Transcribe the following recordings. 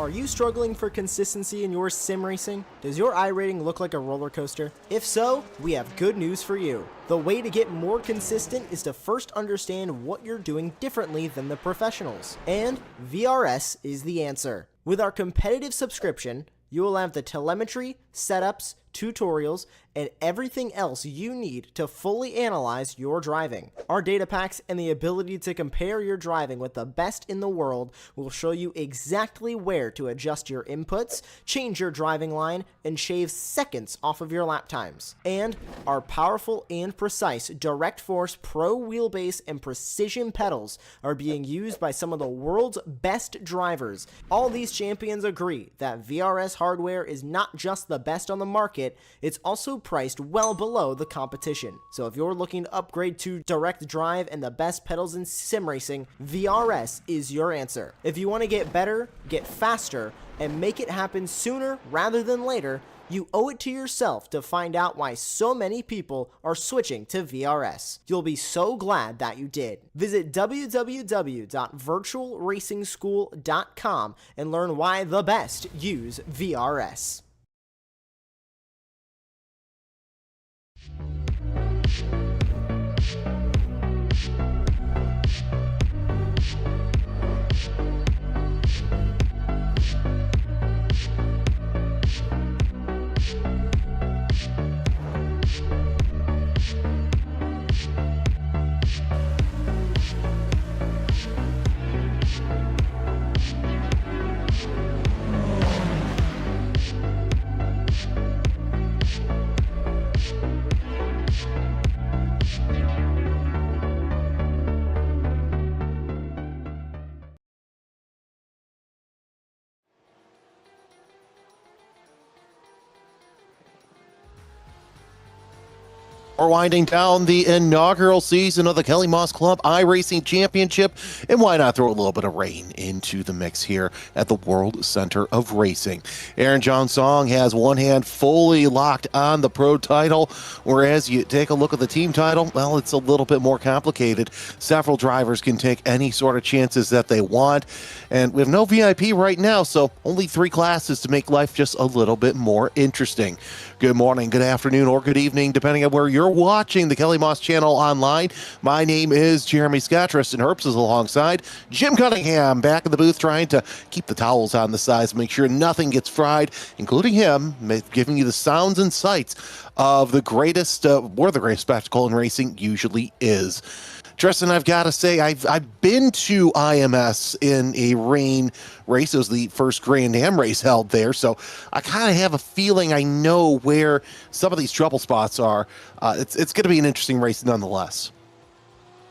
Are you struggling for consistency in your sim racing? Does your iRating look like a roller coaster? If so, we have good news for you. The way to get more consistent is to first understand what you're doing differently than the professionals. And VRS is the answer. With our competitive subscription, you will have the telemetry, setups, tutorials, and everything else you need to fully analyze your driving. Our data packs and the ability to compare your driving with the best in the world will show you exactly where to adjust your inputs, change your driving line, and shave seconds off of your lap times. And our powerful and precise Direct Force Pro wheelbase and precision pedals are being used by some of the world's best drivers. All these champions agree that VRS hardware is not just the best on the market, it's also priced well below the competition. So if you're looking to upgrade to direct drive and the best pedals in sim racing, VRS is your answer. If you want to get better, get faster, and make it happen sooner rather than later, you owe it to yourself to find out why so many people are switching to VRS. You'll be so glad that you did. Visit www.virtualracingschool.com and learn why the best use VRS. We're winding down the inaugural season of the Kellymoss KLÜB iRacing Championship, and why not throw a little bit of rain into the mix here at the World Center of Racing. Aaron John Song has one hand fully locked on the pro title, whereas you take a look at the team title, well, it's a little bit more complicated. Several drivers can take any sort of chances that they want, and we have no VIP right now, so only 3 classes to make life just a little bit more interesting. Good morning, good afternoon, or good evening, depending on where you're watching the Kellymoss channel online. My name is Jeremy Scott. Tristan Herbst is alongside Jim Cunningham, back in the booth trying to keep the towels on the sides, make sure nothing gets fried, including him giving you the sounds and sights of the greatest, where the greatest spectacle in racing usually is. Tristan, I've got to say, I've been to IMS in a rain race. It was the first Grand Am race held there, so I kind of have a feeling I know where some of these trouble spots are. It's going to be an interesting race nonetheless.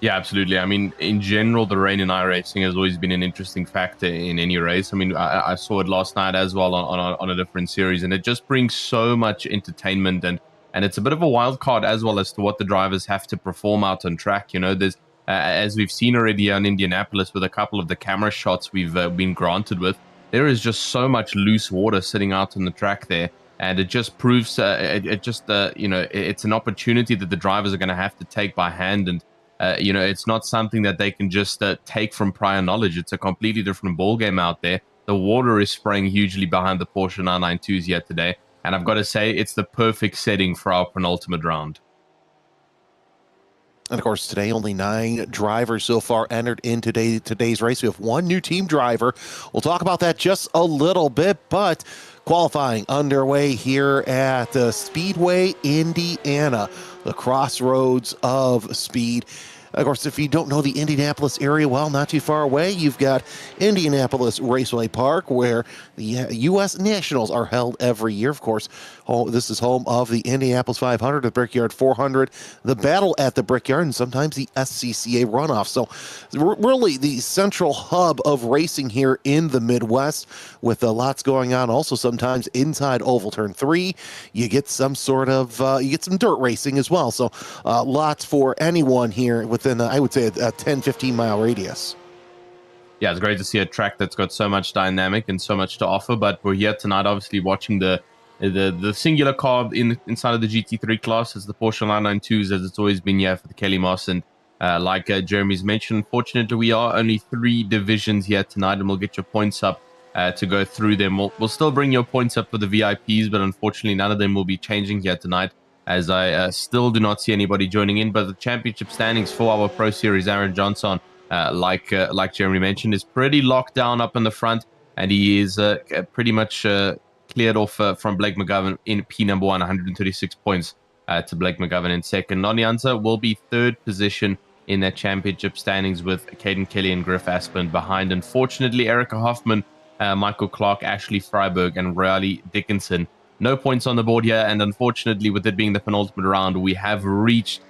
Yeah, absolutely. I mean, in general, the rain in iRacing has always been an interesting factor in any race. I mean, I saw it last night as well on a different series, and it just brings so much entertainment, and it's a bit of a wild card as well as to what the drivers have to perform out on track. You know, there's as we've seen already in Indianapolis with a couple of the camera shots we've been granted with, there is just so much loose water sitting out on the track there, and it just proves you know, it's an opportunity that the drivers are going to have to take by hand, and you know, it's not something that they can just take from prior knowledge. It's a completely different ball game out there. The water is spraying hugely behind the Porsche 992s yet today, and I've got to say, it's the perfect setting for our penultimate round. And of course, today only 9 drivers so far entered in today's race. We have 1 new team driver. We'll talk about that just a little bit, but qualifying underway here at Speedway, Indiana, the crossroads of speed. Of course, if you don't know the Indianapolis area, well, not too far away, you've got Indianapolis Raceway Park, where the U.S. Nationals are held every year. Of course, this is home of the Indianapolis 500, the Brickyard 400, the Battle at the Brickyard, and sometimes the SCCA runoff. So really the central hub of racing here in the Midwest, with lots going on. Also, sometimes inside Oval Turn 3, you get some sort of, you get some dirt racing as well. So lots for anyone here within, I would say, a 10-15 mile radius. Yeah, it's great to see a track that's got so much dynamic and so much to offer. But we're here tonight, obviously, watching the singular car inside of the GT3 class. It's the Porsche 992s, as it's always been here for the Kellymoss. And like Jeremy's mentioned, unfortunately, we are only 3 divisions here tonight, and we'll get your points up to go through them. We'll still bring your points up for the VIPs, but unfortunately, none of them will be changing here tonight, as I still do not see anybody joining in. But the championship standings for our Pro Series, Aaron Johnson, like Jeremy mentioned, is pretty locked down up in the front, and he is pretty much cleared off from Blake McGovern in P number 1, 136 points to Blake McGovern in second. Nonyanza will be 3rd position in that championship standings, with Caden Kelly and Griff Aspen behind. Unfortunately, Erica Hoffman, Michael Clark, Ashley Freiberg, and Riley Dickinson, no points on the board here. And unfortunately, with it being the penultimate round, we have reached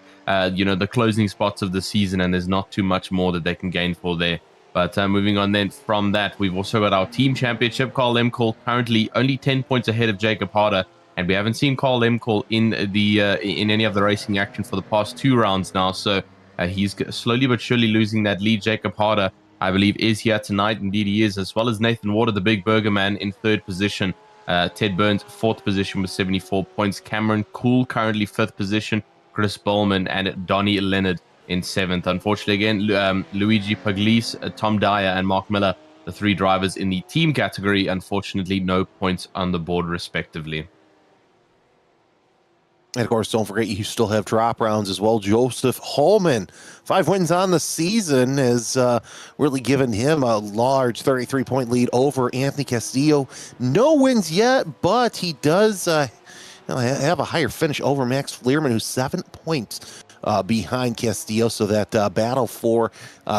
you know, the closing spots of the season, and there's not too much more that they can gain for there. But moving on then from that, we've also got our team championship. Carl Lemcol currently only 10 points ahead of Jacob Harder, and we haven't seen Carl Lemcol in any of the racing action for the past 2 rounds now. So he's slowly but surely losing that lead. Jacob Harder, I believe, is here tonight. Indeed, he is, as well as Nathan Water, the big burger man, in 3rd position. Ted Burns, 4th position with 74 points. Cameron Cool, currently 5th position. Chris Bowman and Donnie Leonard in 7th. Unfortunately, again, Luigi Pugliese, Tom Dyer, and Mark Miller, the 3 drivers in the team category, unfortunately, no points on the board, respectively. And of course, don't forget, you still have drop rounds as well. Joseph Holman, 5 wins on the season, has really given him a large 33-point lead over Anthony Castillo. No wins yet, but he does have a higher finish over Max Fleerman, who's 7 points behind Castillo. So that battle for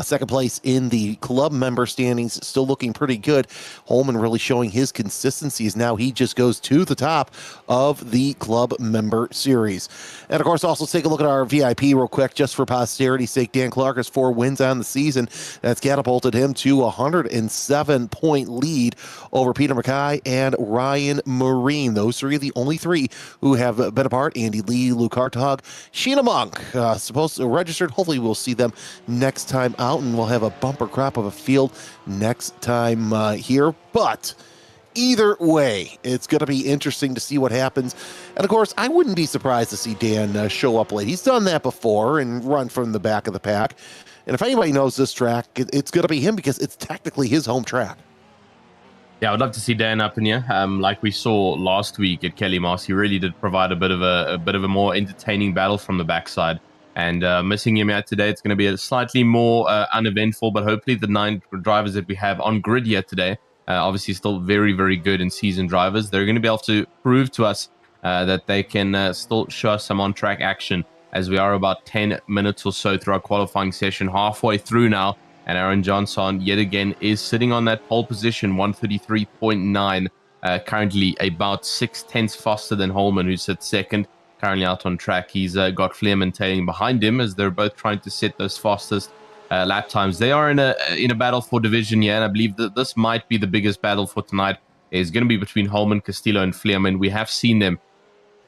second place in the club member standings still looking pretty good. Holman really showing his consistency as now he just goes to the top of the club member series. And of course, also take a look at our VIP real quick, just for posterity's sake. Dan Clark has 4 wins on the season. That's catapulted him to a 107-point lead over Peter Mackay and Ryan Marine. Those three are the only 3 who have been apart. Andy Lee, Luke Hartog, Sheena Monk, supposed to registered. Hopefully we'll see them next time out, and we'll have a bumper crop of a field next time here. But either way, it's going to be interesting to see what happens. And of course, I wouldn't be surprised to see Dan show up late. He's done that before and run from the back of the pack. And if anybody knows this track, it's going to be him, because it's technically his home track. Yeah, I would love to see Dan up in here. Like we saw last week at Kellymoss, he really did provide a bit of a more entertaining battle from the backside. And missing him out today, it's going to be a slightly more uneventful, but hopefully the 9 drivers that we have on grid here today, obviously still very, very good and seasoned drivers. They're going to be able to prove to us that they can still show us some on-track action, as we are about 10 minutes or so through our qualifying session, halfway through now. And Aaron Johnson, yet again, is sitting on that pole position, 133.9, currently about 6/10 faster than Holman, who sits second, currently out on track. He's got Fleerman tailing behind him, as they're both trying to set those fastest lap times. They are in a battle for division here, and I believe that this might be the biggest battle for tonight. It's going to be between Holman, Castillo, and Fleerman. We have seen them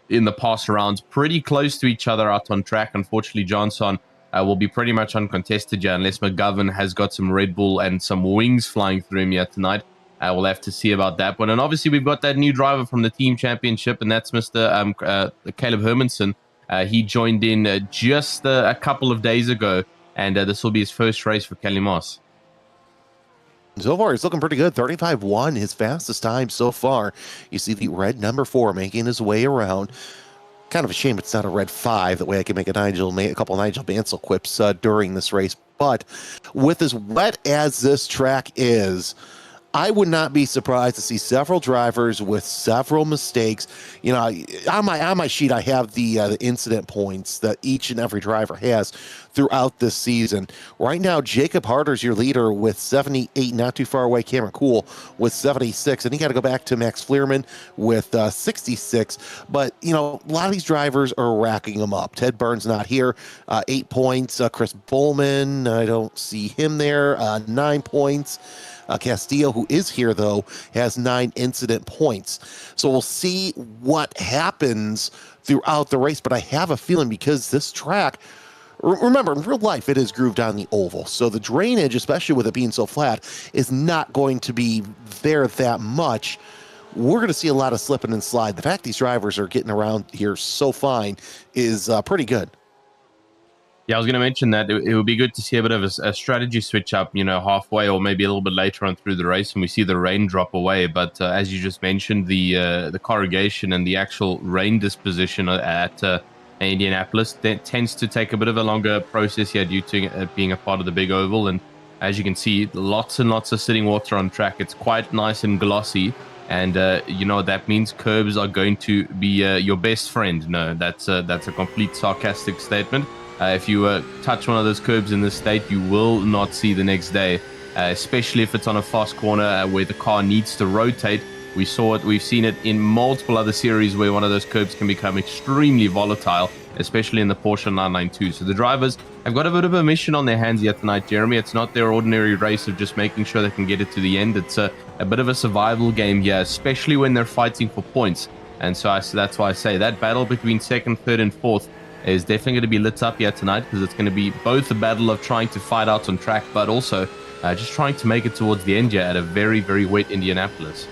in the past rounds pretty close to each other out on track. Unfortunately, Johnson will be pretty much uncontested here, unless McGovern has got some Red Bull and some wings flying through him here tonight. We'll have to see about that one. And obviously, we've got that new driver from the team championship, and that's Mr. Caleb Hermanson. He joined in just a couple of days ago, and this will be his first race for Kellymoss. So far, he's looking pretty good. 35.1, his fastest time so far. You see the red number 4 making his way around. Kind of a shame it's not a red 5. That way I can make a couple of Nigel Mansell quips during this race. But with as wet as this track is, I would not be surprised to see several drivers with several mistakes. You know, on my sheet, I have the incident points that each and every driver has throughout this season. Right now, Jacob Harder's your leader with 78, not too far away. Cameron Cool with 76, and you got to go back to Max Fleerman with 66. But, you know, a lot of these drivers are racking them up. Ted Burns not here, 8 points. Chris Bowman, I don't see him there, 9 points. Castillo, who is here, though, has 9 incident points. So we'll see what happens throughout the race. But I have a feeling, because this track, remember, in real life, it is grooved on the oval. So the drainage, especially with it being so flat, is not going to be there that much. We're going to see a lot of slipping and slide. The fact these drivers are getting around here so fine is pretty good. Yeah, I was going to mention that it would be good to see a bit of a strategy switch up, you know, halfway or maybe a little bit later on through the race, and we see the rain drop away. But as you just mentioned, the corrugation and the actual rain disposition at Indianapolis tends to take a bit of a longer process here due to it being a part of the big oval. And as you can see, lots and lots of sitting water on track. It's quite nice and glossy. And you know what that means? Curbs are going to be your best friend. No, that's a complete sarcastic statement. If you touch one of those curbs in this state, you will not see the next day, especially if it's on a fast corner where the car needs to rotate. We saw it. We've seen it in multiple other series where one of those curbs can become extremely volatile, especially in the Porsche 992. So the drivers have got a bit of a mission on their hands yet tonight, Jeremy. It's not their ordinary race of just making sure they can get it to the end. It's a bit of a survival game here, especially when they're fighting for points. And so that's why I say that battle between second, third, and fourth is definitely going to be lit up here tonight, because it's going to be both a battle of trying to fight out on track, but also just trying to make it towards the end here at a very, very wet Indianapolis.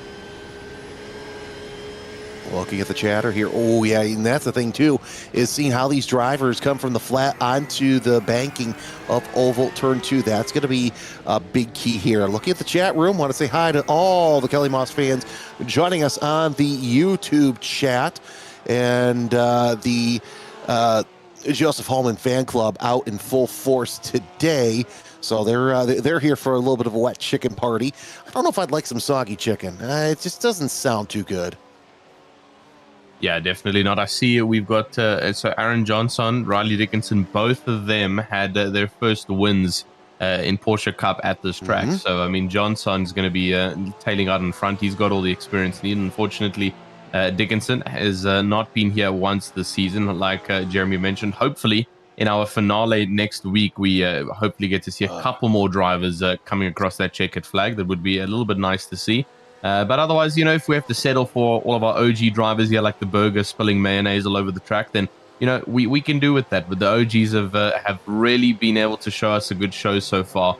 Looking at the chatter here. Oh, yeah, and that's the thing, too, is seeing how these drivers come from the flat onto the banking of Oval Turn 2. That's going to be a big key here. Looking at the chat room, want to say hi to all the Kellymoss fans joining us on the YouTube chat. And the Joseph Hallman fan club out in full force today. So they're here for a little bit of a wet chicken party. I don't know if I'd like some soggy chicken. It just doesn't sound too good. Yeah, definitely not. I see we've got so Aaron Johnson, Riley Dickinson, both of them had their first wins in Porsche Cup at this track. So, I mean, Johnson's going to be tailing out in front. He's got all the experience needed. Unfortunately, Dickinson has not been here once this season, like Jeremy mentioned. Hopefully, in our finale next week, we hopefully get to see a couple more drivers coming across that checkered flag. That would be a little bit nice to see. But otherwise, you know, if we have to settle for all of our OG drivers here, like the burger spilling mayonnaise all over the track, then, you know, we can do with that. But the OGs have really been able to show us a good show so far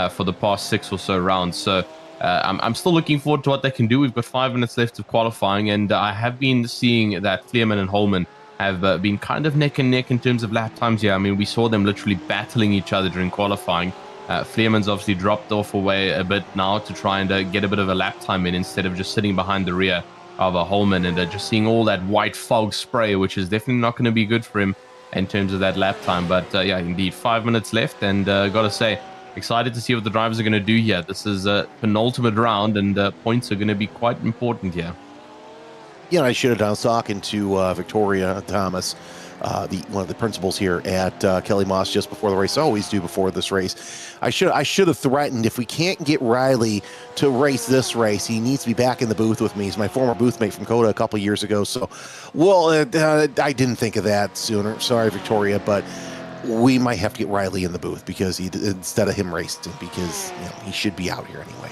for the past 6 or so rounds. So I'm still looking forward to what they can do. We've got 5 minutes left of qualifying, and I have been seeing that Vleerman and Holman have been kind of neck and neck in terms of lap times here. I mean, we saw them literally battling each other during qualifying. Vleerman's obviously dropped off away a bit now to try and get a bit of a lap time in instead of just sitting behind the rear of a Holman and just seeing all that white fog spray, which is definitely not going to be good for him in terms of that lap time. But yeah, indeed, 5 minutes left, and got to say, excited to see what the drivers are going to do here. This is a penultimate round, and points are going to be quite important here. Yeah, I should have. I was talking to Victoria Thomas, one of the principals here at Kellymoss just before the race. I always do before this race. I should have threatened, if we can't get Riley to race this race, he needs to be back in the booth with me. He's my former booth mate from COTA a couple years ago. So, well, I didn't think of that sooner. Sorry, Victoria, but we might have to get Riley in the booth because instead of him racing, because he should be out here anyway.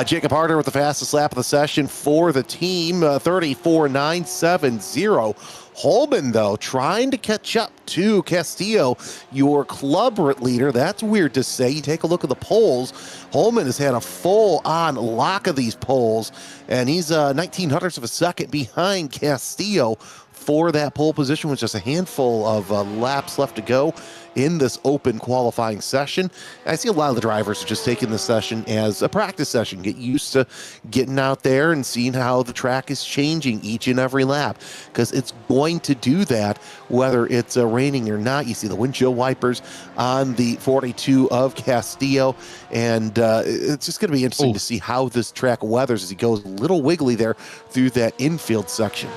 Jacob Harder with the fastest lap of the session for the team, 34.970. Holman, though, trying to catch up to Castillo, your club leader. That's weird to say. You take a look at the polls. Holman has had a full-on lock of these polls, and he's 1900ths of a second behind Castillo for that pole position with just a handful of laps left to go in this open qualifying session. I see a lot of the drivers are just taking this session as a practice session, get used to getting out there and seeing how the track is changing each and every lap, because it's going to do that whether it's raining or not. You see the windshield wipers on the 42 of Castillo, and it's just going to be interesting to see how this track weathers as he goes a little wiggly there through that infield section.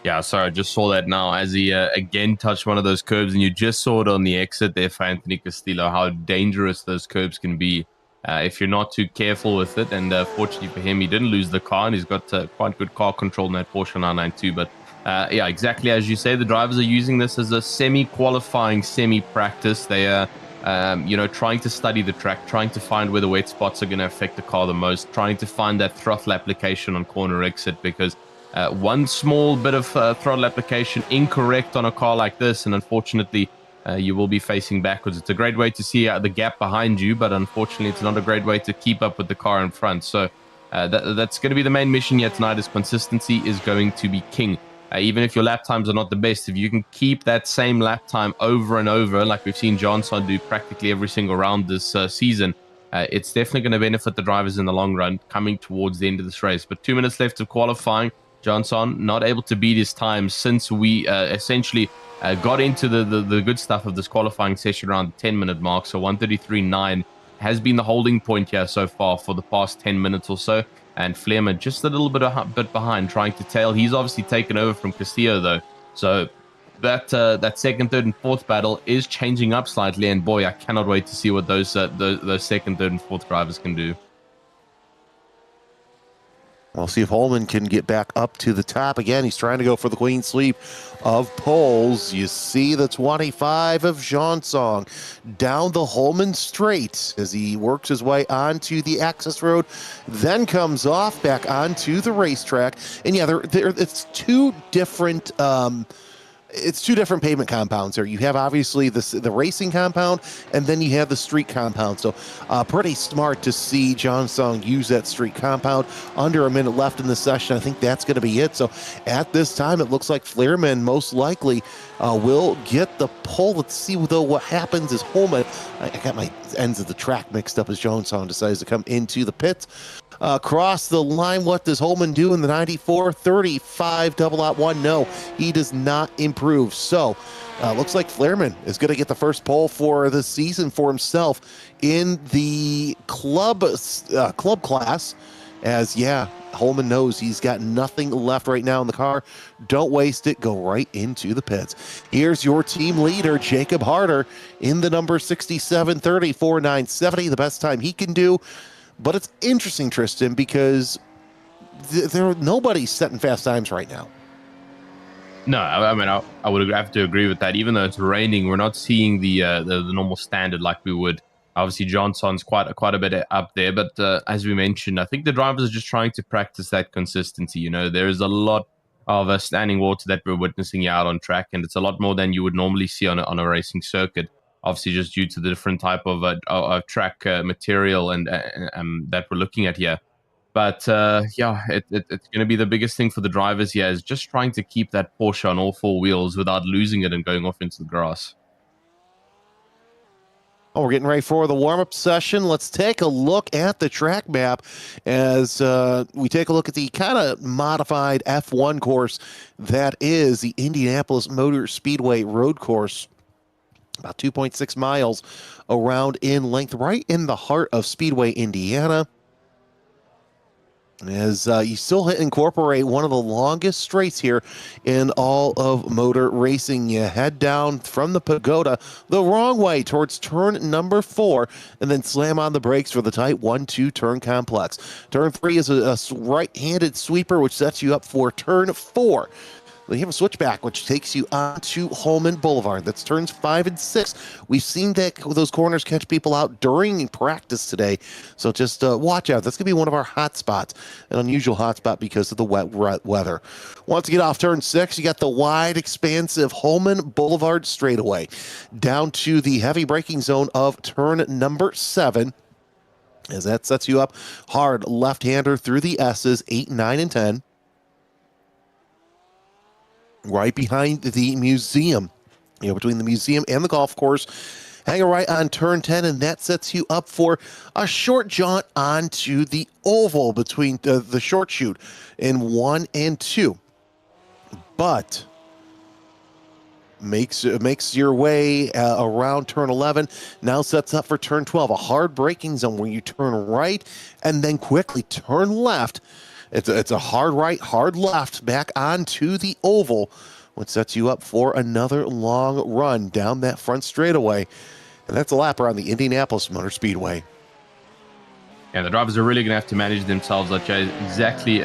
Yeah, sorry, I just saw that now as he again touched one of those curbs, and you just saw it on the exit there for Anthony Castillo, how dangerous those curbs can be if you're not too careful with it. And fortunately for him, he didn't lose the car, and he's got quite good car control in that Porsche 992. But yeah, exactly as you say, the drivers are using this as a semi-qualifying, semi-practice. They are, trying to study the track, trying to find where the wet spots are going to affect the car the most, trying to find that throttle application on corner exit, because one small bit of throttle application incorrect on a car like this, and unfortunately you will be facing backwards. It's a great way to see the gap behind you, but unfortunately it's not a great way to keep up with the car in front. So that's going to be the main mission here tonight, is consistency is going to be king. Even if your lap times are not the best, if you can keep that same lap time over and over, like we've seen Johnson do practically every single round this season, it's definitely going to benefit the drivers in the long run coming towards the end of this race. But 2 minutes left of qualifying. Johnson not able to beat his time since we essentially got into the good stuff of this qualifying session around the 10-minute mark. So 1:33.9 has been the holding point here so far for the past 10 minutes or so. And Vleerman just a little bit behind, trying to tail. He's obviously taken over from Castillo, though. So that second, third, and fourth battle is changing up slightly. And boy, I cannot wait to see what those second, third, and fourth drivers can do. We'll see if Holman can get back up to the top again. He's trying to go for the clean sweep of poles. You see the 25 of Jeansong down the Holman straight as he works his way onto the access road, then comes off back onto the racetrack. And yeah, it's two different pavement compounds here. You have obviously the racing compound, and then you have the street compound. So pretty smart to see John Sung use that street compound. Under a minute left in the session. I think that's going to be it. So at this time, it looks like Vleerman most likely will get the pole. Let's see, though, what happens is Holman. I got my ends of the track mixed up as John Sung decides to come into the pits. Across the line, what does Holman do in the 94-35 double out one? No, he does not improve. So looks like Vleerman is going to get the first pole for the season for himself in the club class. As, yeah, Holman knows he's got nothing left right now in the car. Don't waste it. Go right into the pits. Here's your team leader, Jacob Harder, in the number 6730 4970, the best time he can do. But it's interesting, Tristan, because nobody's setting fast times right now. No, I mean, I would have to agree with that. Even though it's raining, we're not seeing the normal standard like we would. Obviously, Johnson's quite a bit up there, but as we mentioned, I think the drivers are just trying to practice that consistency. You know, there is a lot of standing water that we're witnessing out on track, and it's a lot more than you would normally see on a racing circuit. Obviously, just due to the different type of track material and that we're looking at here. But yeah, it's going to be the biggest thing for the drivers here is just trying to keep that Porsche on all four wheels without losing it and going off into the grass. Oh, we're getting ready for the warm-up session. Let's take a look at the track map as we take a look at the kind of modified F1 course that is the Indianapolis Motor Speedway road course. About 2.6 miles around in length, right in the heart of Speedway, Indiana. As you still incorporate one of the longest straights here in all of motor racing. You head down from the pagoda the wrong way towards turn number 4 and then slam on the brakes for the tight 1-2 turn complex. Turn 3 is a right-handed sweeper, which sets you up for turn 4. They have a switchback, which takes you on to Holman Boulevard. That's turns 5 and 6. We've seen that those corners catch people out during practice today, so just watch out. That's going to be one of our hot spots, an unusual hot spot because of the wet weather. Once you get off turn 6, you got the wide, expansive Holman Boulevard straightaway down to the heavy braking zone of turn number 7. As that sets you up hard left-hander through the S's, 8, 9, and 10. Right behind the museum, between the museum and the golf course. Hang a right on turn 10, and that sets you up for a short jaunt onto the oval between the short chute in 1 and 2. But makes your way around turn 11, now sets up for turn 12, a hard braking zone where you turn right and then quickly turn left. It's a hard right, hard left back onto the oval, which sets you up for another long run down that front straightaway. And that's a lap around the Indianapolis Motor Speedway. Yeah, the drivers are really going to have to manage themselves exactly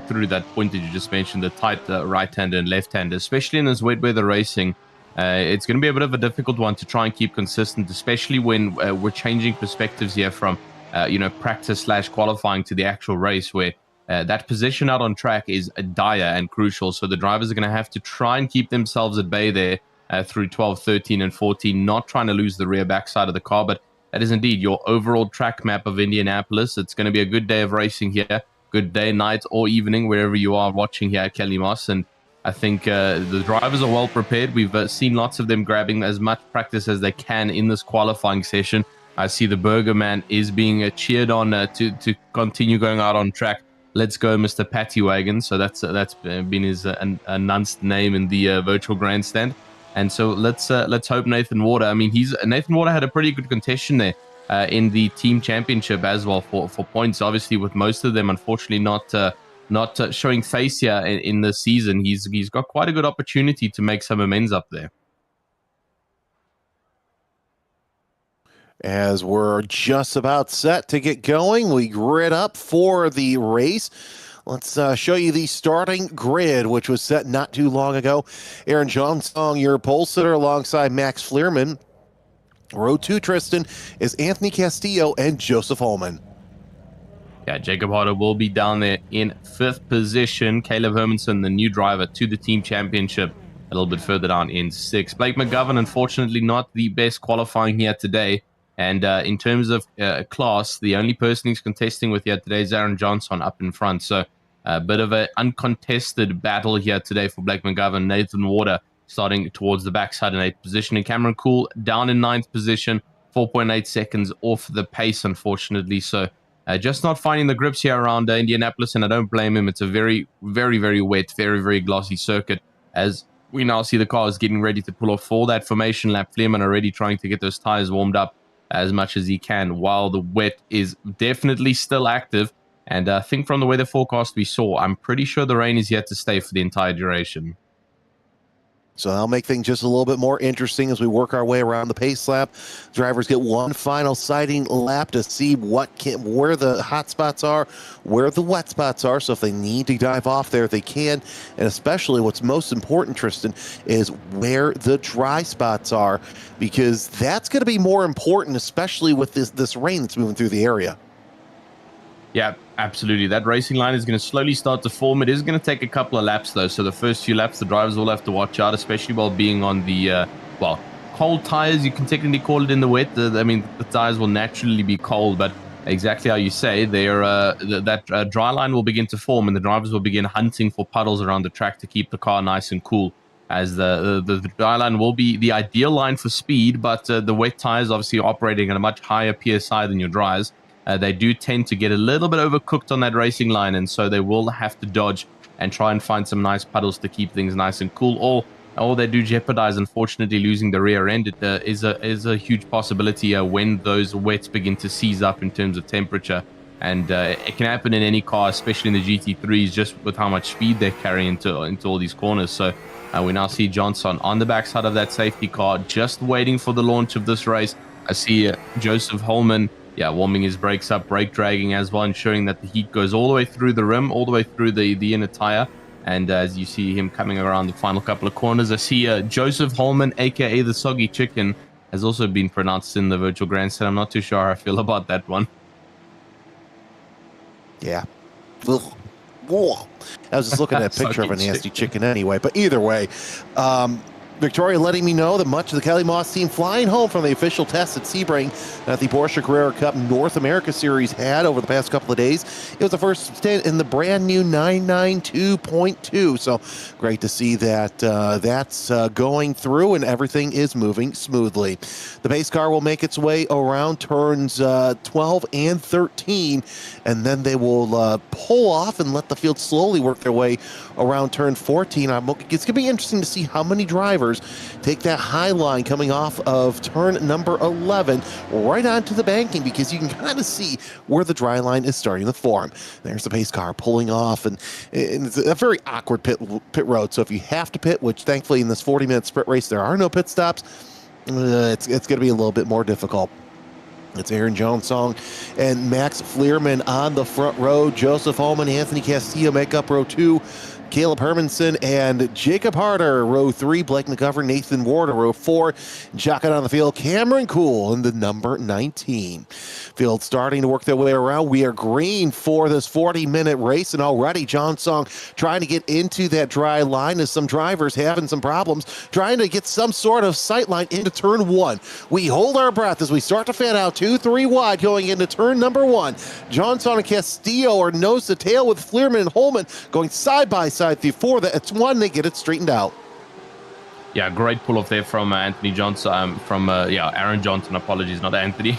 through that point that you just mentioned, the tight right-hander and left-hander, especially in this wet weather racing. It's going to be a bit of a difficult one to try and keep consistent, especially when we're changing perspectives here from practice/qualifying to the actual race, where that position out on track is dire and crucial. So the drivers are going to have to try and keep themselves at bay there through 12, 13, and 14, not trying to lose the rear backside of the car. But that is indeed your overall track map of Indianapolis. It's going to be a good day of racing here. Good day, night, or evening, wherever you are watching here at Kellymoss. And I think the drivers are well prepared. We've seen lots of them grabbing as much practice as they can in this qualifying session. I see the Burger Man is being cheered on to continue going out on track. Let's go, Mr. Patty Wagon. So that's been his announced name in the virtual grandstand. And so let's hope Nathan Warder. I mean, Nathan Warder had a pretty good contention there in the team championship as well for points. Obviously, with most of them, unfortunately, not showing face here in the season. He's got quite a good opportunity to make some amends up there. As we're just about set to get going, we grid up for the race. Let's show you the starting grid, which was set not too long ago. Aaron Johnson, your pole sitter, alongside Max Fleerman. Row 2, Tristan, is Anthony Castillo and Joseph Holman. Yeah, Jacob Harder will be down there in 5th position. Caleb Hermanson, the new driver to the team championship, a little bit further down in 6th. Blake McGovern, unfortunately, not the best qualifying here today. And in terms of class, the only person he's contesting with here today is Aaron Johnson up in front. So a bit of an uncontested battle here today for Blake McGovern. Nathan Warder starting towards the backside in 8th position. And Cameron Cool down in 9th position, 4.8 seconds off the pace, unfortunately. So just not finding the grips here around Indianapolis, and I don't blame him. It's a very, very, very wet, very, very glossy circuit. As we now see the cars getting ready to pull off for that formation lap. Fleerman already trying to get those tires warmed up as much as he can while the wet is definitely still active. And I think from the weather forecast we saw, I'm pretty sure the rain is here to stay for the entire duration. So that'll make things just a little bit more interesting as we work our way around the pace lap. Drivers get one final sighting lap to see where the hot spots are, where the wet spots are. So if they need to dive off there, they can. And especially what's most important, Tristan, is where the dry spots are, because that's going to be more important, especially with this rain that's moving through the area. Yeah, absolutely. That racing line is going to slowly start to form. It is going to take a couple of laps, though. So the first few laps, the drivers will have to watch out, especially while being on the, cold tires. You can technically call it in the wet. I mean, the tires will naturally be cold, but exactly how you say, that dry line will begin to form, and the drivers will begin hunting for puddles around the track to keep the car nice and cool. As the dry line will be the ideal line for speed, but the wet tires obviously operating at a much higher PSI than your dries. They do tend to get a little bit overcooked on that racing line, and so they will have to dodge and try and find some nice puddles to keep things nice and cool. Or they do jeopardize, unfortunately, losing the rear end. It is a huge possibility when those wets begin to seize up in terms of temperature. And it can happen in any car, especially in the GT3s, just with how much speed they carry into all these corners. So we now see Johnson on the backside of that safety car, just waiting for the launch of this race. I see Joseph Holman warming his brakes up, brake dragging as well, ensuring that the heat goes all the way through the rim, all the way through the inner tire. And as you see him coming around the final couple of corners, I see Joseph Holman, aka the Soggy Chicken, has also been pronounced in the virtual grandstand. I'm not too sure how I feel about that one. Yeah. Ugh. I was just looking at a picture of a nasty chicken anyway. But either way, Victoria letting me know that much of the Kellymoss team flying home from the official test at Sebring that the Porsche Carrera Cup North America Series had over the past couple of days. It was the first stint in the brand new 992.2. So great to see that that's going through and everything is moving smoothly. The pace car will make its way around turns 12 and 13, and then they will pull off and let the field slowly work their way around turn 14. It's going to be interesting to see how many drivers take that high line coming off of turn number 11 right onto the banking, because you can kind of see where the dry line is starting to form. There's the pace car pulling off, and it's a very awkward pit road. So if you have to pit, which thankfully in this 40-minute sprint race there are no pit stops, it's going to be a little bit more difficult. It's Aaron Jones-Song and Max Fleerman on the front row. Joseph Holman, Anthony Castillo make up row 2. Caleb Hermanson and Jacob Harder, row 3. Blake McGovern, Nathan Ward, row 4. Jockeying on the field, Cameron Cool in the number 19. Field starting to work their way around. We are green for this 40-minute race, and already John Song trying to get into that dry line as some drivers having some problems, trying to get some sort of sight line into turn 1. We hold our breath as we start to fan out 2-3 wide going into turn number 1. John Song and Castillo are nose to tail with Fleerman and Holman going side by side before that. It's one, they get it straightened out. Yeah, great pull off there from Anthony Johnson, Aaron Johnson, apologies, not Anthony.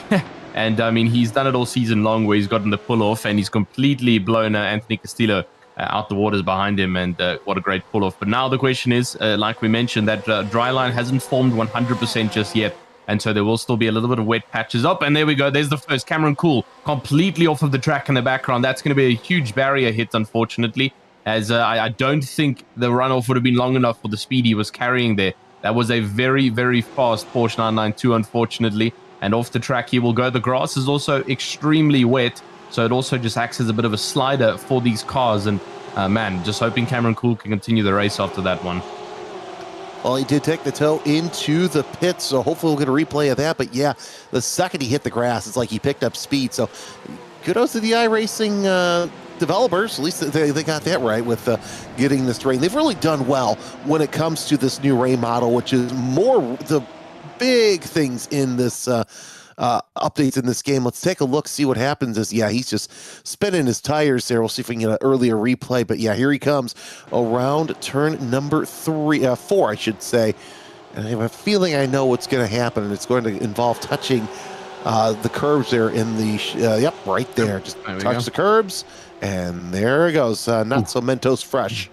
And I mean, he's done it all season long where he's gotten the pull off and he's completely blown Anthony Castillo out the waters behind him, and what a great pull off. But now the question is, like we mentioned, that dry line hasn't formed 100% just yet. And so there will still be a little bit of wet patches up. And there we go. There's the first. Cameron Cool completely off of the track in the background. That's going to be a huge barrier hit, unfortunately, as I don't think the runoff would have been long enough for the speed he was carrying there. That was a very, very fast Porsche 992, unfortunately. And off the track he will go. The grass is also extremely wet, so it also just acts as a bit of a slider for these cars. And man, just hoping Cameron Cool can continue the race after that one. Well, he did take the toe into the pits, so hopefully we'll get a replay of that. But yeah, the second he hit the grass, it's like he picked up speed. So kudos to the iRacing developers. At least they got that right with getting this rain. They've really done well when it comes to this new rain model, which is more the big things in this updates in this game. Let's take a look, see what happens. He's just spinning his tires there. We'll see if we can get an earlier replay. But yeah, here he comes around turn number 4, I should say. And I have a feeling I know what's going to happen, and it's going to involve touching the curbs there in the right there. Just touch the curbs, and there it goes. Not so Mentos fresh.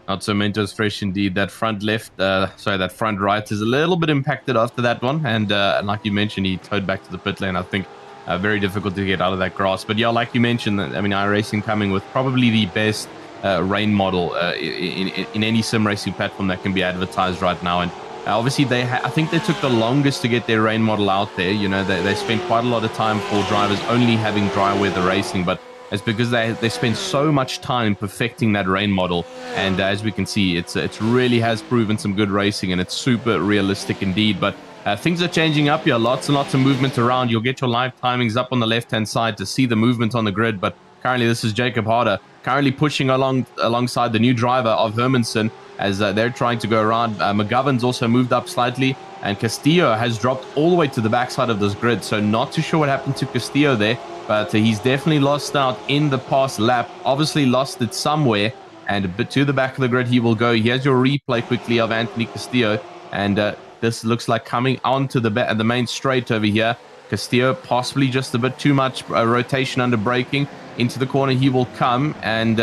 Not so Mentos fresh indeed. That front that front right is a little bit impacted after that one. And like you mentioned, he towed back to the pit lane. I think Very difficult to get out of that grass. But yeah, like you mentioned, I mean, iRacing coming with probably the best rain model in any sim racing platform that can be advertised right now. And obviously, I think they took the longest to get their rain model out there. You know, they spent quite a lot of time for drivers only having dry weather racing, but it's because they spend so much time perfecting that rain model. And as we can see, it's really has proven some good racing, and it's super realistic indeed. But things are changing up here. Lots and lots of movement around. You'll get your live timings up on the left-hand side to see the movement on the grid. But currently, this is Jacob Harder currently pushing alongside the new driver of Hermansen as they're trying to go around. McGovern's also moved up slightly, and Castillo has dropped all the way to the backside of this grid. So not too sure what happened to Castillo there, but he's definitely lost out in the past lap. Obviously lost it somewhere, and to the back of the grid he will go. Here's your replay quickly of Anthony Castillo, and this looks like coming onto the main straight over here. Castillo possibly just a bit too much rotation under braking. Into the corner he will come, and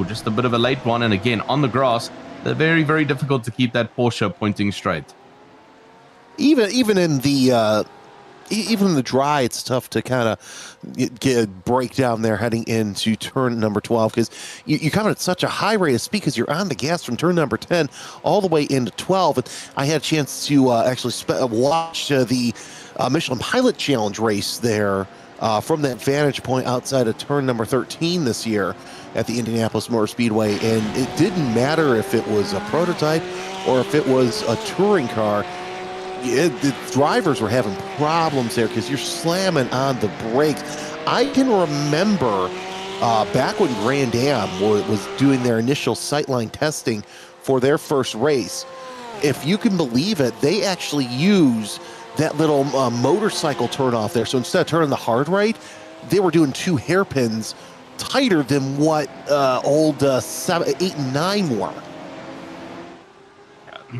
just a bit of a late one, and again on the grass. Very, very difficult to keep that Porsche pointing straight. Even in the dry, it's tough to kind of get a breakdown there heading into turn number 12, because you come at such a high rate of speed because you're on the gas from turn number 10 all the way into 12. And I had a chance to actually watch the Michelin Pilot Challenge race there from that vantage point outside of turn number 13 this year at the Indianapolis Motor Speedway, and it didn't matter if it was a prototype or if it was a touring car. The drivers were having problems there because you're slamming on the brakes. I can remember back when Grand Am was doing their initial sightline testing for their first race. If you can believe it, they actually use that little motorcycle turnoff there. So instead of turning the hard right, they were doing 2 hairpins tighter than what old 7, 8, and 9 were.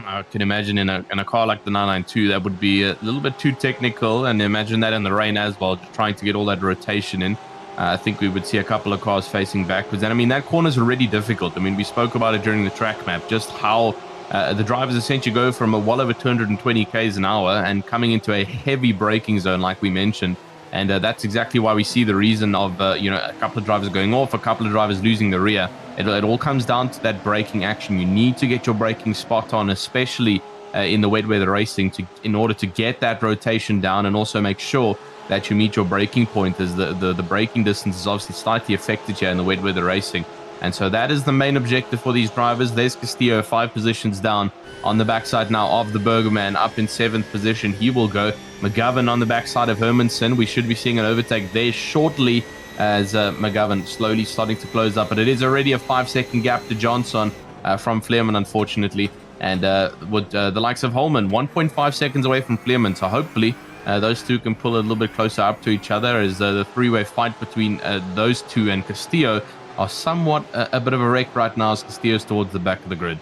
I can imagine in a car like the 992, that would be a little bit too technical, and imagine that in the rain as well, trying to get all that rotation in. I think we would see a couple of cars facing backwards. And I mean, that corner is already difficult. I mean, we spoke about it during the track map, just how the drivers essentially go from a well over 220 k's an hour and coming into a heavy braking zone, like we mentioned. And that's exactly why we see the reason of, a couple of drivers going off, a couple of drivers losing the rear. It all comes down to that braking action. You need to get your braking spot on, especially in the wet weather racing, in order to get that rotation down and also make sure that you meet your braking point, as the braking distance is obviously slightly affected here in the wet weather racing. And so that is the main objective for these drivers. There's Castillo 5 positions down on the backside now of the Bergerman, up in 7th position. He will go. McGovern on the backside of Hermansen. We should be seeing an overtake there shortly as McGovern slowly starting to close up. But it is already a 5-second gap to Johnson from Fleerman, unfortunately. And with the likes of Holman, 1.5 seconds away from Fleerman. So hopefully those two can pull a little bit closer up to each other, as the three-way fight between those two and Castillo are somewhat a bit of a wreck right now, as Castillo's towards the back of the grid.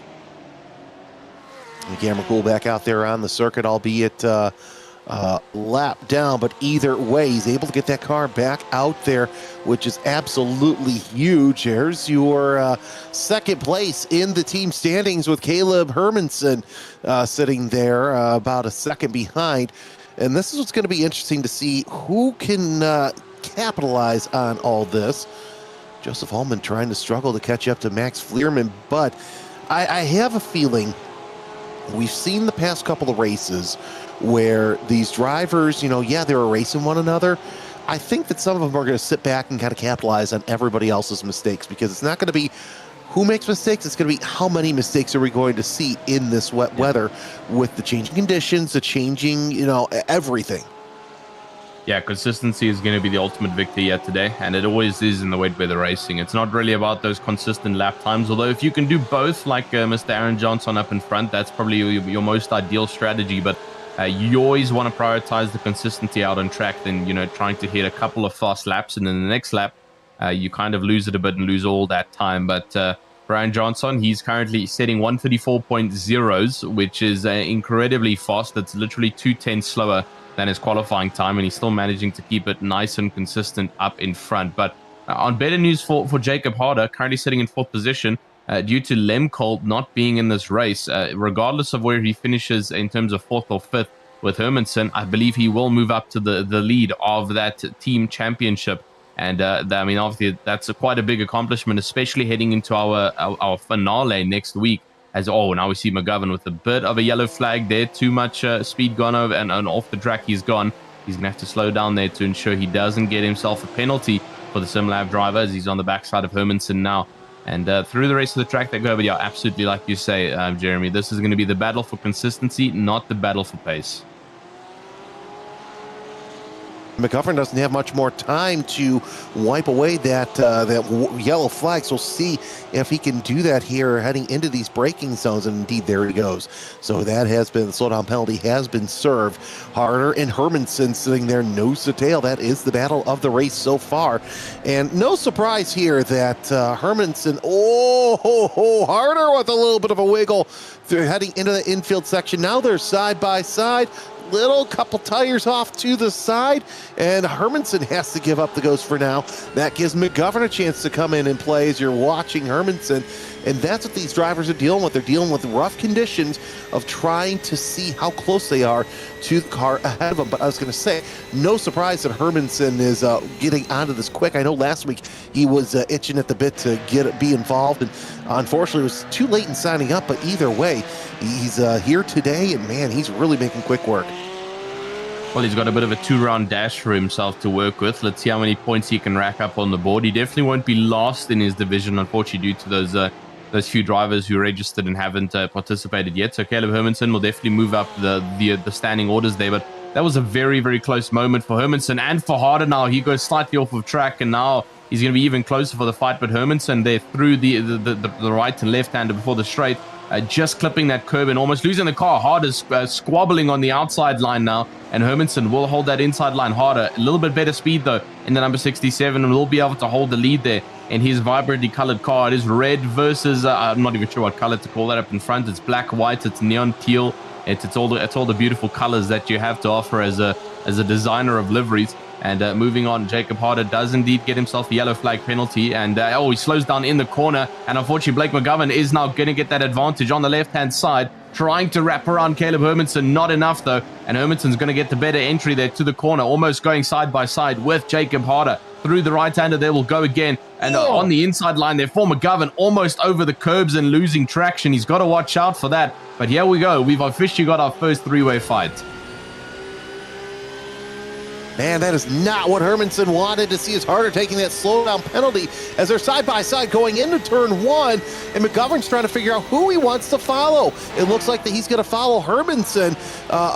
The camera cool back out there on the circuit, albeit lap down, but either way, he's able to get that car back out there, which is absolutely huge. There's your second place in the team standings, with Caleb Hermansen sitting there about a second behind. And this is what's going to be interesting to see who can capitalize on all this. Joseph Hallman trying to struggle to catch up to Max Fleerman, but I have a feeling we've seen the past couple of races where these drivers, they were racing one another. I think that some of them are going to sit back and kind of capitalize on everybody else's mistakes, because it's not going to be who makes mistakes, it's going to be how many mistakes are we going to see in this wet weather with the changing conditions, the changing, everything. Yeah, consistency is going to be the ultimate victor yet today, and it always is in the wet weather racing. It's not really about those consistent lap times, although if you can do both, like Mr. Aaron Johnson up in front, that's probably your most ideal strategy. But you always want to prioritize the consistency out on track than, trying to hit a couple of fast laps, and then the next lap, you kind of lose it a bit and lose all that time. But Brian Johnson, he's currently setting 134.0s, which is incredibly fast. That's literally 2/10 slower than his qualifying time, and he's still managing to keep it nice and consistent up in front. But on better news for Jacob Harder, currently sitting in 4th position, due to Lemkold not being in this race, regardless of where he finishes in terms of 4th or 5th, with Hermanson, I believe he will move up to the lead of that team championship. And I mean, obviously, that's quite a big accomplishment, especially heading into our finale next week. As now we see McGovern with a bit of a yellow flag there. Too much speed gone over, and off the track he's gone. He's going to have to slow down there to ensure he doesn't get himself a penalty for the SimLab driver, as he's on the backside of Hermanson now. And through the rest of the track they go. But yeah, absolutely, like you say, Jeremy, this is going to be the battle for consistency, not the battle for pace. McGovern doesn't have much more time to wipe away that yellow flag, so we'll see if he can do that here heading into these braking zones, and indeed there he goes. So that has been, the slowdown penalty has been served. Harder and Hermanson sitting there nose to tail. That is the battle of the race so far, and no surprise here that Hermanson, Harder with a little bit of a wiggle through heading into the infield section. Now they're side by side. Little couple tires off to the side, and Hermanson has to give up the ghost for now. That gives McGovern a chance to come in and play as you're watching Hermanson, and that's what these drivers are dealing with. They're dealing with rough conditions of trying to see how close they are to the car ahead of them. But I was going to say, no surprise that Hermanson is getting onto this quick. I know last week he was itching at the bit to be involved, and unfortunately it was too late in signing up. But either way, he's here today, and man, he's really making quick work. Well, he's got a bit of a 2-round dash for himself to work with. Let's see how many points he can rack up on the board. He definitely won't be last in his division, unfortunately, due to those few drivers who registered and haven't participated yet. So Caleb Hermanson will definitely move up the standing orders there. But that was a very, very close moment for Hermanson and for Harder. Now he goes slightly off of track, and now he's going to be even closer for the fight. But Hermanson there through the right and left-hander before the straight, just clipping that curb and almost losing the car. Harder's squabbling on the outside line now, and Hermanson will hold that inside line. Harder, a little bit better speed though in the number 67, and will be able to hold the lead there in his vibrantly colored car. It is red versus I'm not even sure what color to call that up in front. It's black, white, it's neon teal. It's all the beautiful colors that you have to offer as a designer of liveries. And moving on, Jacob Harder does indeed get himself a yellow flag penalty. And he slows down in the corner. And unfortunately, Blake McGovern is now going to get that advantage on the left-hand side, trying to wrap around Caleb Hermanson. Not enough, though. And Hermanson's going to get the better entry there to the corner, almost going side by side with Jacob Harder. Through the right-hander, there will go again. And on the inside line there for McGovern, almost over the curbs and losing traction. He's got to watch out for that. But here we go. We've officially got our first three-way fight. Man, that is not what Hermanson wanted to see, is Harder taking that slowdown penalty as they're side-by-side going into turn one, and McGovern's trying to figure out who he wants to follow. It looks like that he's going to follow Hermanson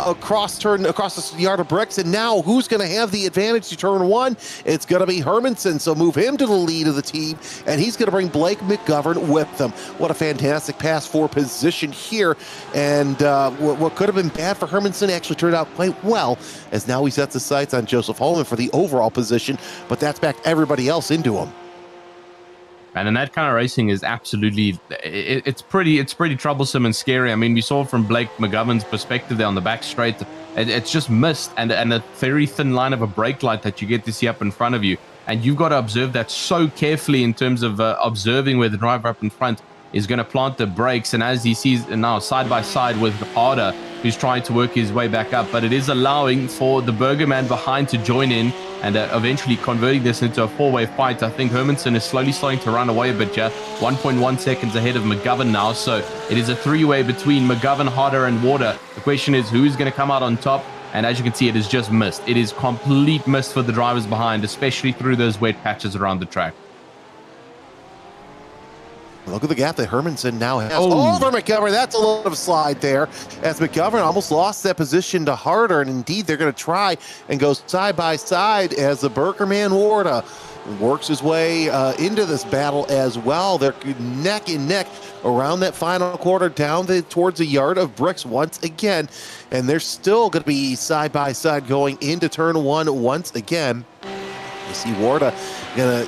across the yard of bricks, and now who's going to have the advantage to turn one? It's going to be Hermanson, so move him to the lead of the team, and he's going to bring Blake McGovern with them. What a fantastic pass for position here, and what could have been bad for Hermanson actually turned out quite well, as now he sets his sights on Joseph Holman for the overall position, but that's backed everybody else into him. And that kind of racing is absolutely, it's pretty troublesome and scary. I mean, we saw from Blake McGovern's perspective there on the back straight, it's just mist and a very thin line of a brake light that you get to see up in front of you. And you've got to observe that so carefully in terms of observing where the driver up in front is going to plant the brakes. And as he sees now side by side with Harder, who's trying to work his way back up, but it is allowing for the Burger man behind to join in and eventually converting this into a four-way fight. I think Hermanson is slowly starting to run away a bit, yeah. 1.1 seconds ahead of McGovern now, so it is a three-way between McGovern, Harder, and Water. The question is who's going to come out on top, and as you can see, it is just mist. It is complete mist for the drivers behind, especially through those wet patches around the track. Look at the gap that Hermanson now has over McGovern. That's a little bit of a slide there, as McGovern almost lost that position to Harder, and indeed they're going to try and go side by side as the Burgerman Warda works his way into this battle as well. They're neck and neck around that final quarter down towards the yard of bricks once again, and they're still going to be side by side going into turn one once again. You see Warda gonna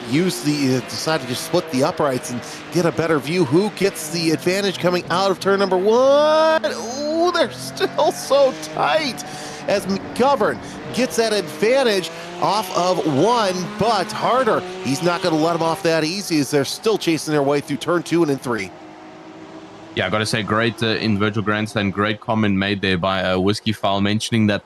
decide to just split the uprights and get a better view. Who gets the advantage coming out of turn number one? Ooh, they're still so tight as McGovern gets that advantage off of one, but Harder, he's not gonna let him off that easy as they're still chasing their way through turn two and in three. Yeah, I got to say, great in virtual grandstand, great comment made there by Whiskey Fowl mentioning that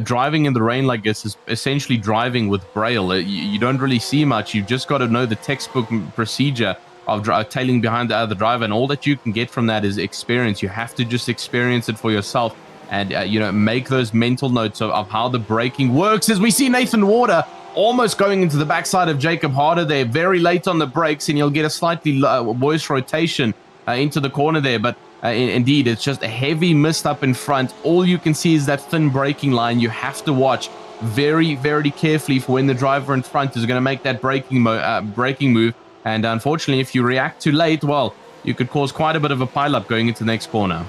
driving in the rain like this is essentially driving with braille. You don't really see much. You've just got to know the textbook procedure of tailing behind the other driver, and all that you can get from that is experience. You have to just experience it for yourself and, make those mental notes of how the braking works. As we see Nathan Warder almost going into the backside of Jacob Harder there, very late on the brakes, and you'll get a slightly worse rotation into the corner there, but indeed it's just a heavy mist up in front. All you can see is that thin braking line. You have to watch very, very carefully for when the driver in front is going to make that braking move, and unfortunately if you react too late, well, you could cause quite a bit of a pileup going into the next corner.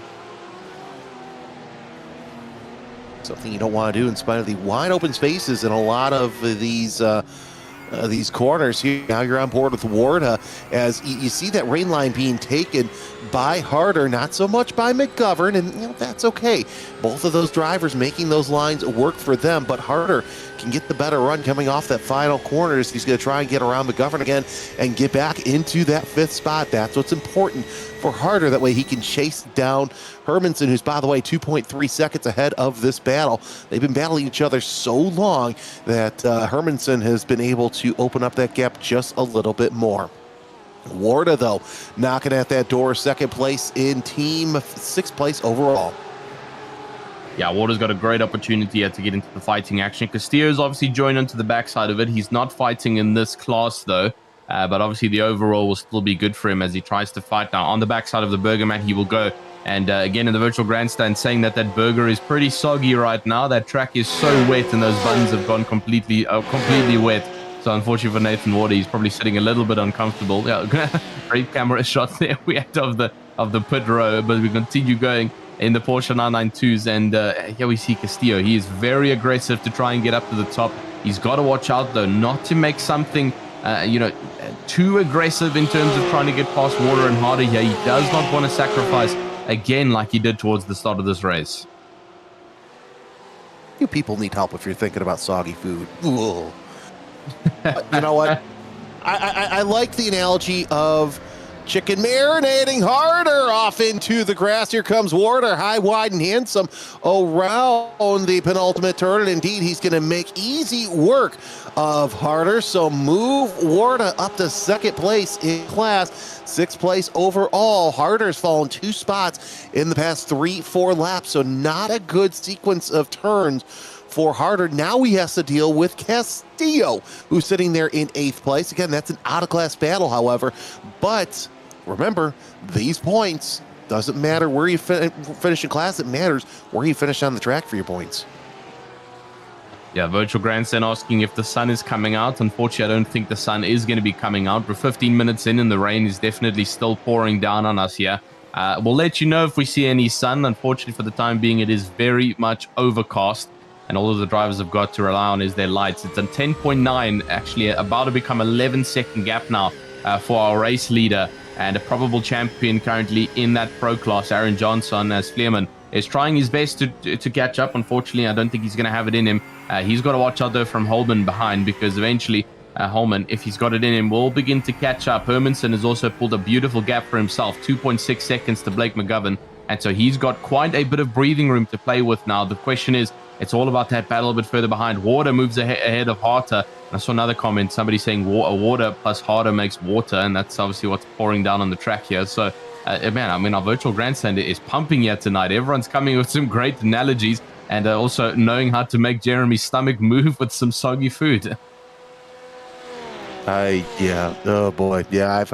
Something you don't want to do in spite of the wide open spaces in a lot of these corners here. Now you're on board with Ward as you see that rain line being taken by Harder, not so much by McGovern, and that's okay. Both of those drivers making those lines work for them, but Harder can get the better run coming off that final corner as he's going to try and get around McGovern again and get back into that 5th spot. That's what's important for Harder. That way he can chase down Hermanson, who's, by the way, 2.3 seconds ahead of this battle. They've been battling each other so long that Hermanson has been able to open up that gap just a little bit more. Warda, though, knocking at that door, 2nd place in team, 6th place overall. Yeah, Warder's got a great opportunity here to get into the fighting action. Castillo's obviously joined onto the backside of it. He's not fighting in this class, though. But obviously the overall will still be good for him as he tries to fight. Now, on the backside of the burger mat, he will go. And again, in the virtual grandstand, saying that burger is pretty soggy right now. That track is so wet, and those buns have gone completely wet. So unfortunately for Nathan Warder, he's probably sitting a little bit uncomfortable. Yeah, great camera shot there we had of the pit row, but we continue going in the Porsche 992s, and here we see Castillo. He is very aggressive to try and get up to the top. He's got to watch out, though, not to make something too aggressive in terms of trying to get past Warder and Harder here. He does not want to sacrifice again like he did towards the start of this race. You people need help if you're thinking about soggy food. You know what? I like the analogy of chicken marinating Harder off into the grass. Here comes Warder, high, wide, and handsome around the penultimate turn. And indeed, he's going to make easy work of Harder. So move Warder up to 2nd place in class, 6th place overall. Harder's fallen 2 spots in the past 3-4 laps. So not a good sequence of turns for Harder. Now he has to deal with Castillo, who's sitting there in 8th place. Again, that's an out-of-class battle, however. But remember, these points, doesn't matter where you finish in class, it matters where you finish on the track for your points. Yeah, virtual grandstand asking if the sun is coming out. Unfortunately, I don't think the sun is going to be coming out. We're 15 minutes in, and the rain is definitely still pouring down on us here. We'll let you know if we see any sun. Unfortunately, for the time being, it is very much overcast, and all of the drivers have got to rely on is their lights. It's a 10.9, actually about to become 11-second gap now for our race leader and a probable champion currently in that pro class, Aaron Johnson, as Fleerman is trying his best to catch up. Unfortunately, I don't think he's going to have it in him. He's got to watch out, though, from Holman behind, because eventually Holman, if he's got it in him, will begin to catch up. Hermanson has also pulled a beautiful gap for himself, 2.6 seconds to Blake McGovern, and so he's got quite a bit of breathing room to play with now. The question is, it's all about that battle a bit further behind. Warder moves ahead of Harder. I saw another comment, somebody saying water plus Harder makes water, and that's obviously what's pouring down on the track here. So, man, I mean, our virtual grandstand is pumping here tonight. Everyone's coming with some great analogies and also knowing how to make Jeremy's stomach move with some soggy food. Yeah, oh boy, yeah, I've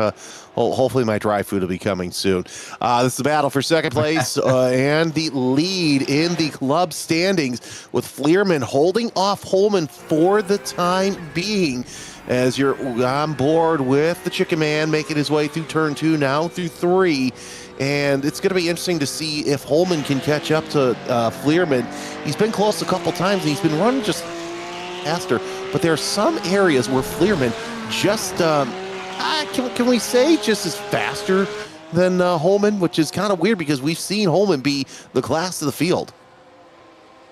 hopefully my dry food will be coming soon. This is the battle for 2nd place and the lead in the club standings, with Fleerman holding off Holman for the time being, as you're on board with the Chicken Man making his way through turn 2, now through 3. And it's going to be interesting to see if Holman can catch up to Fleerman. He's been close a couple times, and he's been running just faster, but there are some areas where Fleerman just, can we say, just is faster than Holman, which is kind of weird because we've seen Holman be the class of the field.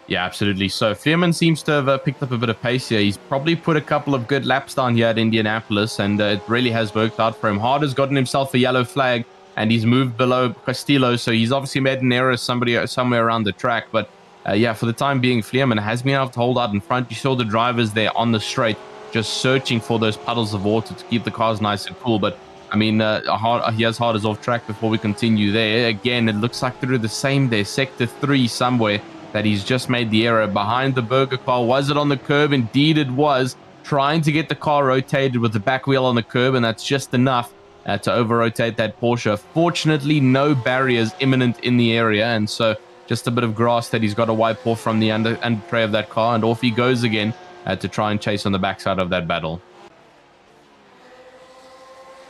Yeah, absolutely. So Fleerman seems to have picked up a bit of pace here. He's probably put a couple of good laps down here at Indianapolis, and it really has worked out for him. Harder's gotten himself a yellow flag and he's moved below Castillo, so he's obviously made an error somewhere around the track. But yeah, for the time being, Vleerman has been able to hold out in front. You saw the drivers there on the straight just searching for those puddles of water to keep the cars nice and cool. But I mean, he has hard as off track before we continue there. Again, it looks like they're the same there, sector 3 somewhere, that he's just made the error behind the Burger car. Was it on the curb? Indeed it was. Trying to get the car rotated with the back wheel on the curb, and that's just enough to over-rotate that Porsche. Fortunately, no barriers imminent in the area, and so just a bit of grass that he's got to wipe off from the under tray of that car, and off he goes again to try and chase on the backside of that battle.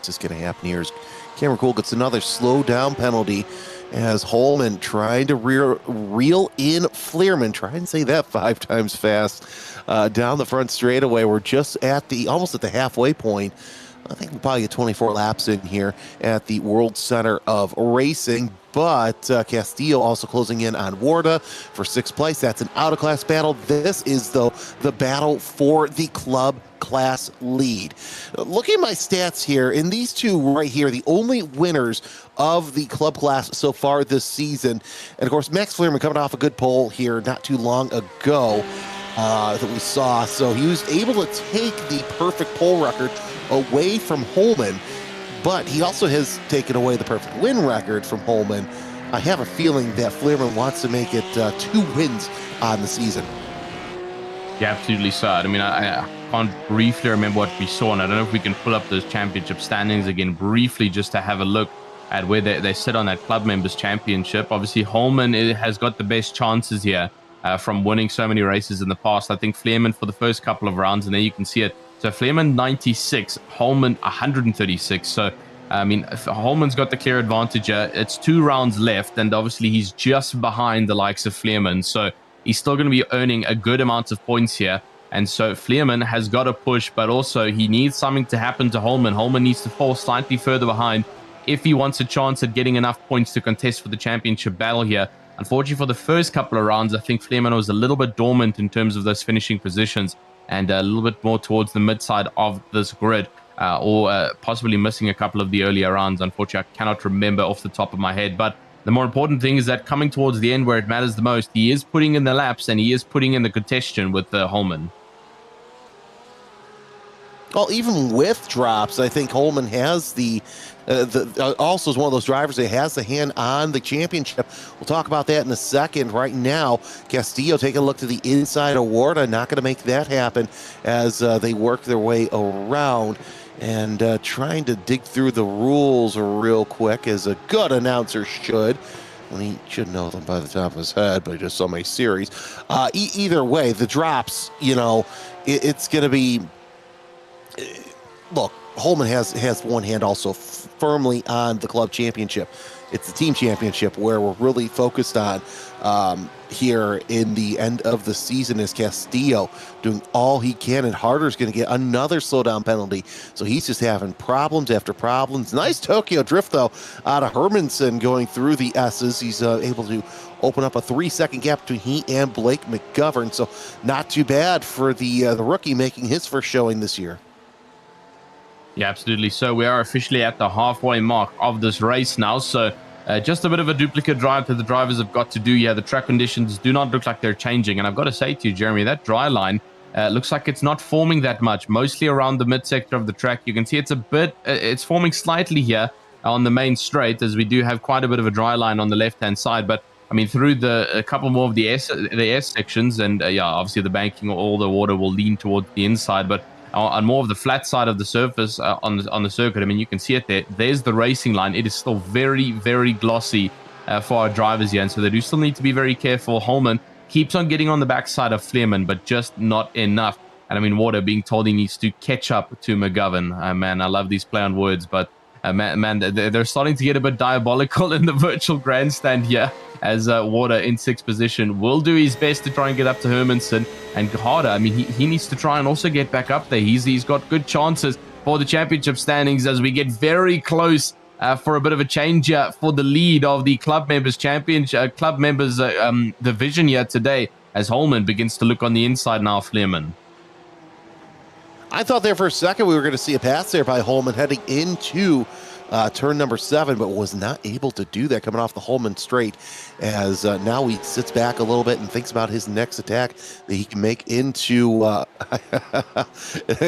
This is going to happen here. Cameron Cole gets another slow down penalty as Holman trying to reel in Vleerman. Try and say that 5 times fast down the front straightaway. We're just at almost at the halfway point. I think we'll probably get 24 laps in here at the World Center of Racing. But Castillo also closing in on Warda for 6th place. That's an out-of-class battle. This is, though, the battle for the club class lead. Looking at my stats here, in these two right here, the only winners of the club class so far this season. And, of course, Max Vleerman coming off a good pole here not too long ago that we saw. So he was able to take the perfect pole record away from Holman. But he also has taken away the perfect win record from Holman. I have a feeling that Vleerman wants to make it 2 wins on the season. Yeah, absolutely so. I mean, I can't briefly remember what we saw, and I don't know if we can pull up those championship standings again briefly just to have a look at where they sit on that club members championship. Obviously, Holman has got the best chances here from winning so many races in the past. I think Vleerman for the first couple of rounds, and there you can see it. So Vleerman 96, Holman 136. So, I mean, Holman's got the clear advantage. It's 2 rounds left, and obviously he's just behind the likes of Vleerman. So he's still going to be earning a good amount of points here. And so Vleerman has got to push, but also he needs something to happen to Holman. Holman needs to fall slightly further behind if he wants a chance at getting enough points to contest for the championship battle here. Unfortunately, for the first couple of rounds, I think Vleerman was a little bit dormant in terms of those finishing positions, and a little bit more towards the mid side of this grid, or possibly missing a couple of the earlier rounds. Unfortunately, I cannot remember off the top of my head. But the more important thing is that coming towards the end where it matters the most, he is putting in the laps and he is putting in the contention with Holman. Well, even with drops, I think Holman has also is one of those drivers that has the hand on the championship. We'll talk about that in a second. Right now, Castillo taking a look to the inside of Warda. Not going to make that happen as they work their way around and trying to dig through the rules real quick, as a good announcer should. Well, he should know them by the top of his head, but just so many series. Either way, the drops, it's going to be... Look, Holman has one hand also firmly on the club championship. It's the team championship where we're really focused on here in the end of the season, is Castillo doing all he can, and Harder's going to get another slowdown penalty. So he's just having problems after problems. Nice Tokyo drift, though, out of Hermanson going through the S's. He's able to open up a 3-second gap between he and Blake McGovern. So not too bad for the rookie making his first showing this year. Yeah, absolutely. So we are officially at the halfway mark of this race now. So just a bit of a duplicate drive that the drivers have got to do. Yeah, the track conditions do not look like they're changing. And I've got to say to you, Jeremy, that dry line looks like it's not forming that much, mostly around the mid-sector of the track. You can see it's it's forming slightly here on the main straight, as we do have quite a bit of a dry line on the left-hand side. But I mean, through a couple more of the S sections, and yeah, obviously the banking, all the water will lean towards the inside. But on more of the flat side of the surface on the circuit, I mean, you can see it there. There's the racing line. It is still very, very glossy for our drivers here, and so they do still need to be very careful. Holman keeps on getting on the backside of Vleerman, but just not enough. And I mean, Water being told he needs to catch up to McGovern. Man, I love these play on words, but man, they're starting to get a bit diabolical in the virtual grandstand here, as Water in 6th position will do his best to try and get up to Hermanson. And Harder, I mean, he needs to try and also get back up there. He's got good chances for the championship standings as we get very close for a bit of a change for the lead of the club members division here today, as Holman begins to look on the inside now of Vleerman. I thought there for a second we were going to see a pass there by Holman heading into turn number 7, but was not able to do that coming off the Holman straight, as now he sits back a little bit and thinks about his next attack that he can make into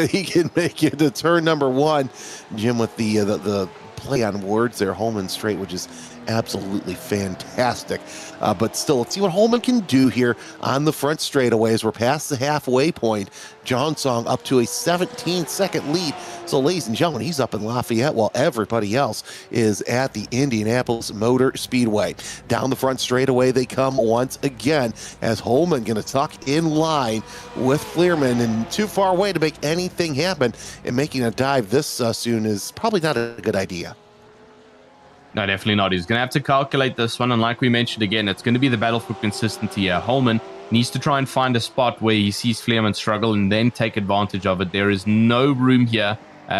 he can make it to turn number 1. Jim with the play on words there, Holman straight, which is absolutely fantastic. But still, let's see what Holman can do here on the front straightaways. We're past the halfway point. John Song up to a 17-second lead. So, ladies and gentlemen, he's up in Lafayette while everybody else is at the Indianapolis Motor Speedway. Down the front straightaway they come once again, as Holman going to tuck in line with Fleerman, and too far away to make anything happen. And making a dive this soon is probably not a good idea. No, definitely not. He's going to have to calculate this one. And like we mentioned again, it's going to be the battle for consistency here. Holman needs to try and find a spot where he sees Fleerman struggle and then take advantage of it. There is no room here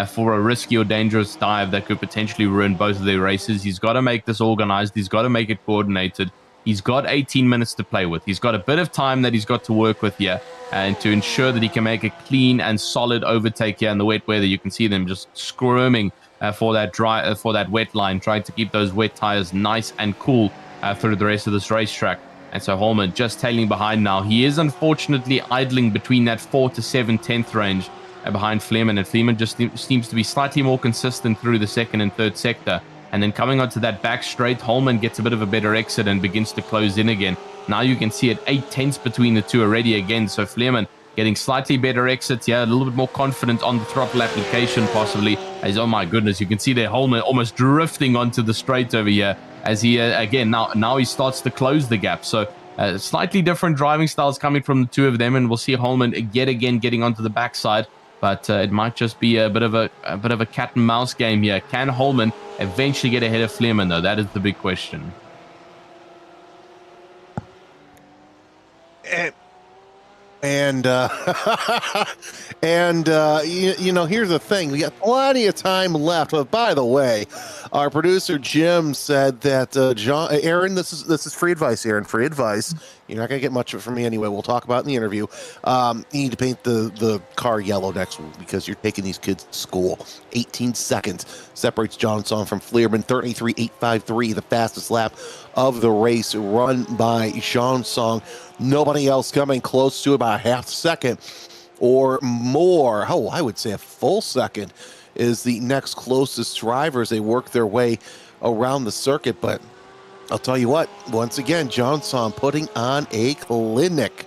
for a risky or dangerous dive that could potentially ruin both of their races. He's got to make this organized. He's got to make it coordinated. He's got 18 minutes to play with. He's got a bit of time that he's got to work with here, and to ensure that he can make a clean and solid overtake here in the wet weather. You can see them just squirming for that wet line, trying to keep those wet tires nice and cool through the rest of this racetrack. And so Holman just tailing behind now. He is unfortunately idling between that 4 to 7 tenth range behind Fleerman, and Fleerman just seems to be slightly more consistent through the second and third sector. And then coming onto that back straight, Holman gets a bit of a better exit and begins to close in again. Now you can see it 8 tenths between the two already again. So Fleerman getting slightly better exits here, a little bit more confident on the throttle application possibly. As, oh my goodness, you can see there Holman almost drifting onto the straight over here as he, again, now he starts to close the gap. So slightly different driving styles coming from the two of them, and we'll see Holman yet again getting onto the backside. But it might just be a bit of a cat and mouse game here. Can Holman eventually get ahead of Fleerman, though? That is the big question. And you know, here's the thing: we got plenty of time left. But by the way, our producer Jim said that Aaron, this is free advice, Aaron. Free advice. You're not gonna get much of it from me anyway. We'll talk about it in the interview. You need to paint the car yellow next week because you're taking these kids to school. 18 seconds separates Johnson from Fleerman. 33.853, the fastest lap of the race, run by Sean Song. Nobody else coming close to about a half second or more. Oh, I would say a full second is the next closest driver as they work their way around the circuit. But I'll tell you what, once again, Johnson putting on a clinic.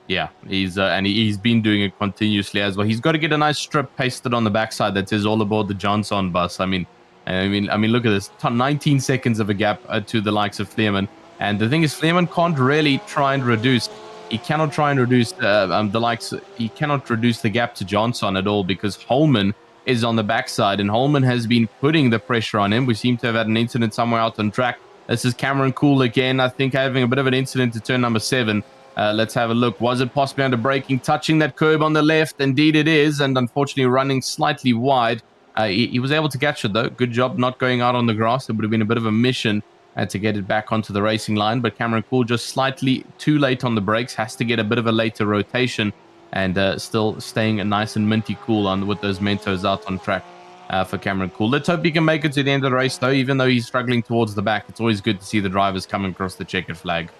Yeah, he's been doing it continuously as well. He's got to get a nice strip pasted on the backside that says all aboard the Johnson bus. I mean, look at this, 19 seconds of a gap to the likes of Fleerman. And the thing is, Fleerman can't really try and reduce. He cannot try and reduce He cannot reduce the gap to Johnson at all because Holman is on the backside, and Holman has been putting the pressure on him. We seem to have had an incident somewhere out on track. This is Cameron Cool again, I think, having a bit of an incident to turn number 7. Let's have a look. Was it possibly under braking, touching that curb on the left? Indeed it is, and unfortunately running slightly wide. He was able to catch it, though. Good job not going out on the grass. It would have been a bit of a mission to get it back onto the racing line. But Cameron Cool just slightly too late on the brakes. Has to get a bit of a later rotation. And still staying nice and minty cool on with those Mentos out on track for Cameron Cool. Let's hope he can make it to the end of the race, though. Even though he's struggling towards the back, it's always good to see the drivers coming across the checkered flag.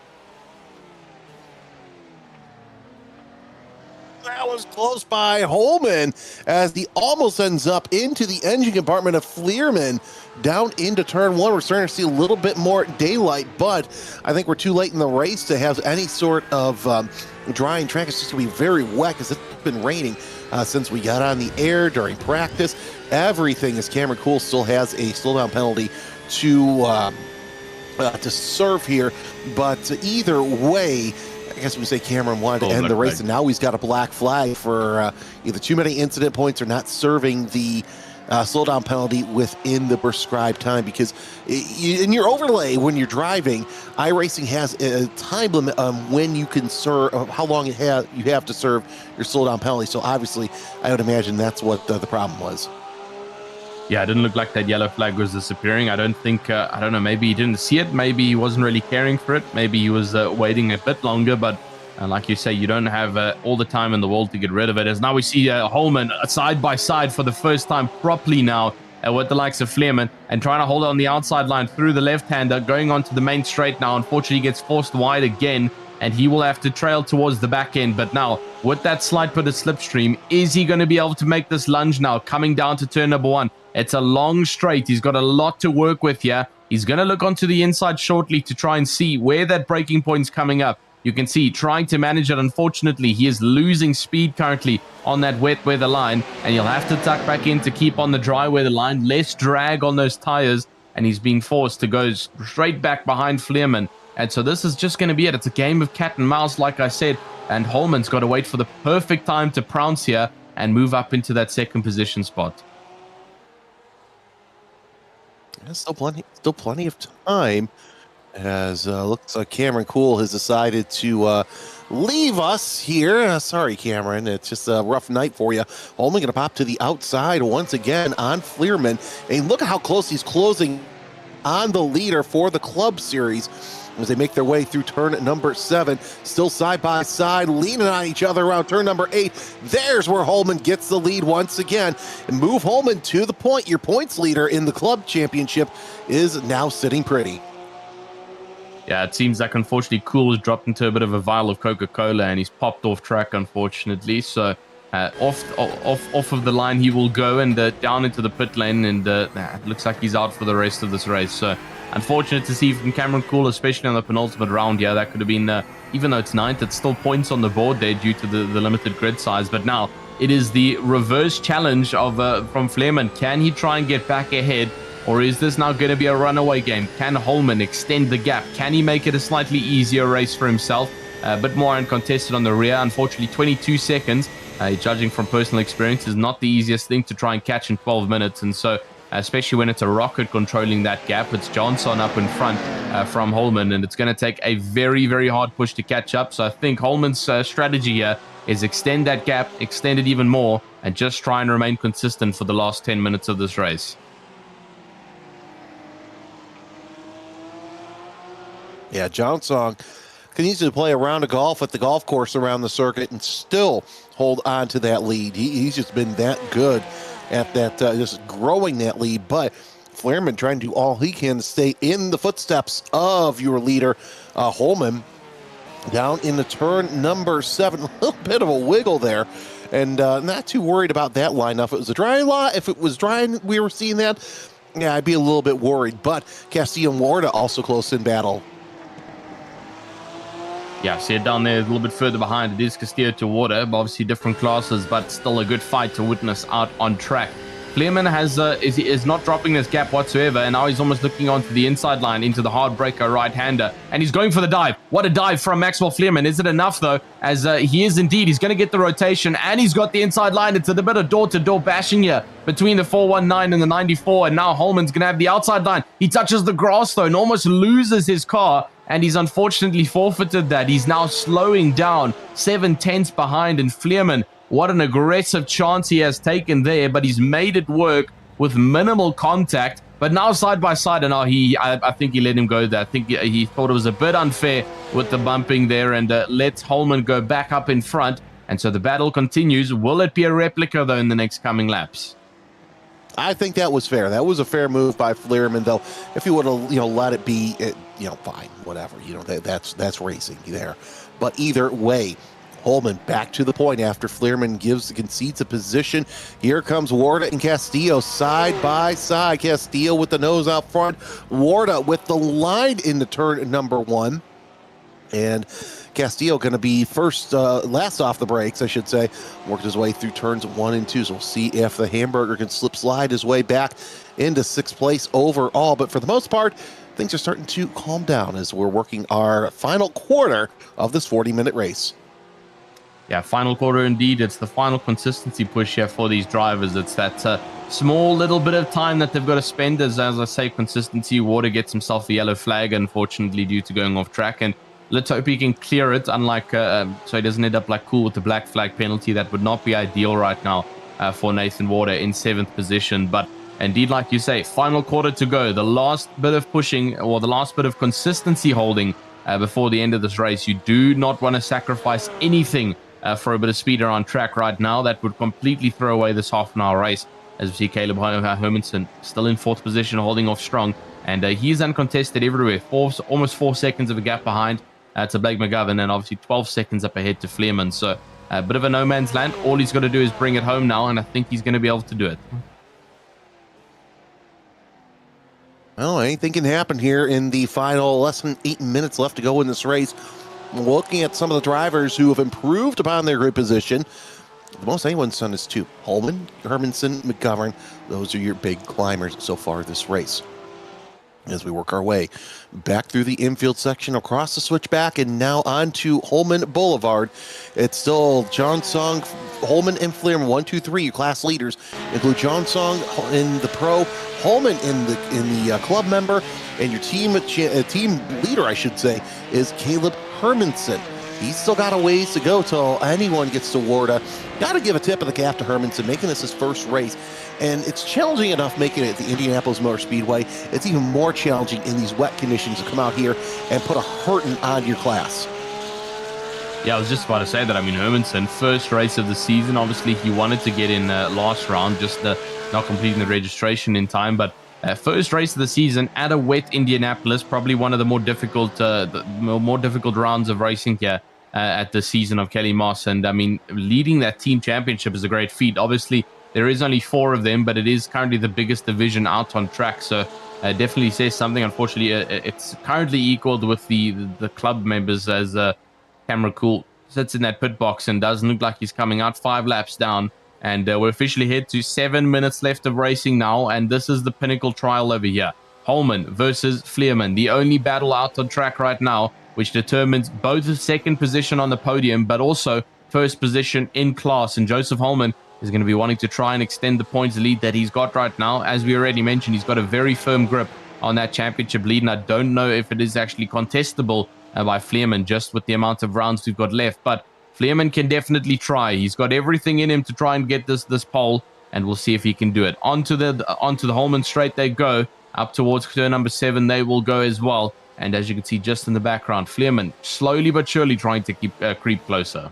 That was close by Holman as he almost ends up into the engine compartment of Fleerman down into turn 1. We're starting to see a little bit more daylight, but I think we're too late in the race to have any sort of drying track. It's just going to be very wet because it's been raining since we got on the air during practice. Everything is Cameron Cool still has a slowdown penalty to serve here, but either way, I guess we say Cameron wanted to end the race, and now he's got a black flag for either too many incident points or not serving the slowdown penalty within the prescribed time. Because in your overlay, when you're driving, iRacing has a time limit on when you can serve, how long you have to serve your slowdown penalty. So obviously, I would imagine that's what the problem was. Yeah, it didn't look like that yellow flag was disappearing. I don't think, I don't know, maybe he didn't see it. Maybe he wasn't really caring for it. Maybe he was waiting a bit longer. But And like you say, you don't have all the time in the world to get rid of it. As now we see Holman side by side for the first time properly now with the likes of Fleerman, and trying to hold it on the outside line through the left-hander, going onto the main straight now. Unfortunately, he gets forced wide again, and he will have to trail towards the back end. But now, with that slight bit of slipstream, is he going to be able to make this lunge now, coming down to turn number 1? It's a long straight. He's got a lot to work with here. He's going to look onto the inside shortly to try and see where that breaking point's coming up. You can see trying to manage it. Unfortunately, he is losing speed currently on that wet weather line, and he'll have to tuck back in to keep on the dry weather line. Less drag on those tires, and he's being forced to go straight back behind Fleerman. And so this is just going to be it. It's a game of cat and mouse, like I said, and Holman's got to wait for the perfect time to pounce here and move up into that second position spot. Yeah, still plenty of time, as looks like Cameron Cool has decided to leave us here. Sorry, Cameron. It's just a rough night for you. Holman going to pop to the outside once again on Fleerman. And look at how close he's closing on the leader for the Club Series as they make their way through turn number 7. Still side by side, leaning on each other around turn number 8. There's where Holman gets the lead once again. And move Holman to the point. Your points leader in the Club Championship is now sitting pretty. Yeah, it seems like, unfortunately, Cool has dropped into a bit of a vial of Coca-Cola, and he's popped off track, unfortunately. So off of the line he will go, and down into the pit lane, and it looks like he's out for the rest of this race. So unfortunate to see from Cameron Cool, especially on the penultimate round here. That could have been, even though it's 9th, it's still points on the board there due to the limited grid size. But now it is the reverse challenge of from Fleerman. Can he try and get back ahead? Or is this now going to be a runaway game? Can Holman extend the gap? Can he make it a slightly easier race for himself? A bit more uncontested on the rear. Unfortunately, 22 seconds, judging from personal experience, is not the easiest thing to try and catch in 12 minutes. And so, especially when it's a rocket controlling that gap, it's Johnson up in front from Holman. And it's going to take a very, very hard push to catch up. So I think Holman's strategy here is extend that gap, extend it even more, and just try and remain consistent for the last 10 minutes of this race. Yeah, John Song continues to play a round of golf at the golf course around the circuit and still hold on to that lead. He's just been that good at that, just growing that lead. But Fleerman trying to do all he can to stay in the footsteps of your leader, Holman, down in the turn number 7. A little bit of a wiggle there, and not too worried about that line. If it was a dry lot, if it was dry and we were seeing that, yeah, I'd be a little bit worried. But Castillo and Warda also close in battle. Yeah, see it down there a little bit further behind. It is Castillo to Water, obviously different classes, but still a good fight to witness out on track. Fleerman is not dropping this gap whatsoever, and now he's almost looking onto the inside line into the hard breaker right-hander, and he's going for the dive. What a dive from Maxwell Fleerman. Is it enough, though? As he is indeed. He's going to get the rotation, and he's got the inside line. It's a bit of door-to-door bashing here between the 419 and the 94, and now Holman's going to have the outside line. He touches the grass, though, and almost loses his car, and he's unfortunately forfeited that. He's now slowing down 7/10 behind, and Fleerman, what an aggressive chance he has taken there, but he's made it work with minimal contact. But now side by side, and now I think he let him go there. I think he thought it was a bit unfair with the bumping there, and lets Holman go back up in front. And so the battle continues. Will it be a replica, though, in the next coming laps? I think that was fair. That was a fair move by Fleerman, though. If he would have, let it be, fine, whatever. That's racing there. But either way, Holman back to the point after Fleerman concedes a position. Here comes Warda and Castillo side by side. Castillo with the nose out front. Warda with the line in the turn number 1. And Castillo going to be last off the brakes, I should say. Worked his way through turns 1 and 2. So we'll see if the Hamburger can slide his way back into 6th place overall. But for the most part, things are starting to calm down as we're working our final quarter of this 40-minute race. Yeah, final quarter indeed. It's the final consistency push here for these drivers. It's that small little bit of time that they've got to spend. As I say, consistency. Water gets himself a yellow flag, unfortunately, due to going off track. And let's hope he can clear it, unlike so he doesn't end up like Cool with the black flag penalty. That would not be ideal right now for Nathan Water in 7th position. But indeed, like you say, final quarter to go. The last bit of pushing, or the last bit of consistency holding before the end of this race. You do not want to sacrifice anything for a bit of speed around track right now. That would completely throw away this half-an-hour race. As we see, Caleb Hermanson still in 4th position, holding off strong. And he's uncontested everywhere. Almost 4 seconds of a gap behind to Blake McGovern, and obviously 12 seconds up ahead to Fleerman. So a bit of a no man's land. All he's got to do is bring it home now, and I think he's going to be able to do it. Well, anything can happen here in the final less than 8 minutes left to go in this race. Looking at some of the drivers who have improved upon their grid position, the most anyone's done is 2. Holman, Hermanson, McGovern. Those are your big climbers so far this race. As we work our way back through the infield section, across the switchback, and now on to Holman Boulevard. It's still John Song, Holman, and Fleerman, 1, 2, 3, your class leaders. Include John Song in the pro, Holman in the club member, and your team leader, I should say, is Caleb Hermanson. He's still got a ways to go till anyone gets to Warda. Got to give a tip of the cap to Hermanson, making this his first race. And it's challenging enough making it at the Indianapolis Motor Speedway. It's even more challenging in these wet conditions to come out here and put a hurting on your class. Yeah, I was just about to say that. I mean, Hermanson, first race of the season. Obviously, he wanted to get in last round, just not completing the registration in time. But first race of the season at a wet Indianapolis, probably one of the more difficult rounds of racing here at the season of Kellymoss. And I mean, leading that team championship is a great feat. Obviously, there is only 4 of them, but it is currently the biggest division out on track. So definitely says something. Unfortunately, it's currently equaled with the club members, as Cameron Cool sits in that pit box and doesn't look like he's coming out 5 laps down. And we're officially head to 7 minutes left of racing now. And this is the pinnacle trial over here. Holman versus Fleerman, the only battle out on track right now, which determines both the 2nd position on the podium, but also 1st position in class. And Joseph Holman is going to be wanting to try and extend the points lead that he's got right now. As we already mentioned, he's got a very firm grip on that championship lead, and I don't know if it is actually contestable by Fleerman, just with the amount of rounds we've got left. But Fleerman can definitely try. He's got everything in him to try and get this pole, and we'll see if he can do it. Onto the Holman straight they go. Up towards turn number 7 they will go as well. And as you can see just in the background, Fleerman slowly but surely trying to creep closer.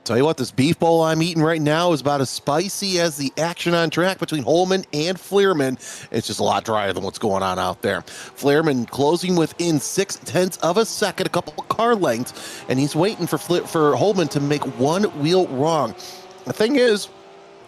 Tell you what, this beef bowl I'm eating right now is about as spicy as the action on track between Holman and Fleerman. It's just a lot drier than what's going on out there. Fleerman closing within 0.6 of a second, a couple of car lengths, and he's waiting for Holman to make one wheel wrong. The thing is,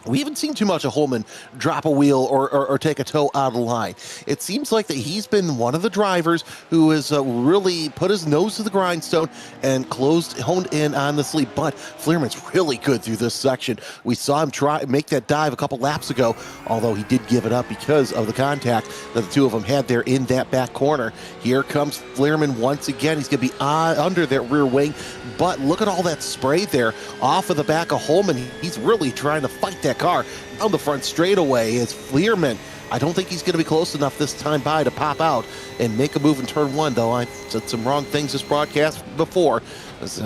we haven't seen too much of Holman drop a wheel or take a toe out of the line. It seems like that he's been one of the drivers who has really put his nose to the grindstone and honed in on the sleep. But Fleerman's really good through this section. We saw him make that dive a couple laps ago, although he did give it up because of the contact that the two of them had there in that back corner. Here comes Fleerman once again. He's going to be under that rear wing, but look at all that spray there off of the back of Holman. He's really trying to fight that car down the front straightaway. As Fleerman, I don't think he's going to be close enough this time by to pop out and make a move in turn 1, though I said some wrong things this broadcast before. It's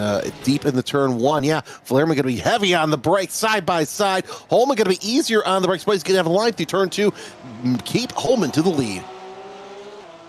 deep in the turn 1. Yeah, Fleerman going to be heavy on the brakes side by side. Holman going to be easier on the brakes, but he's going to have a line through turn 2. Keep Holman to the lead.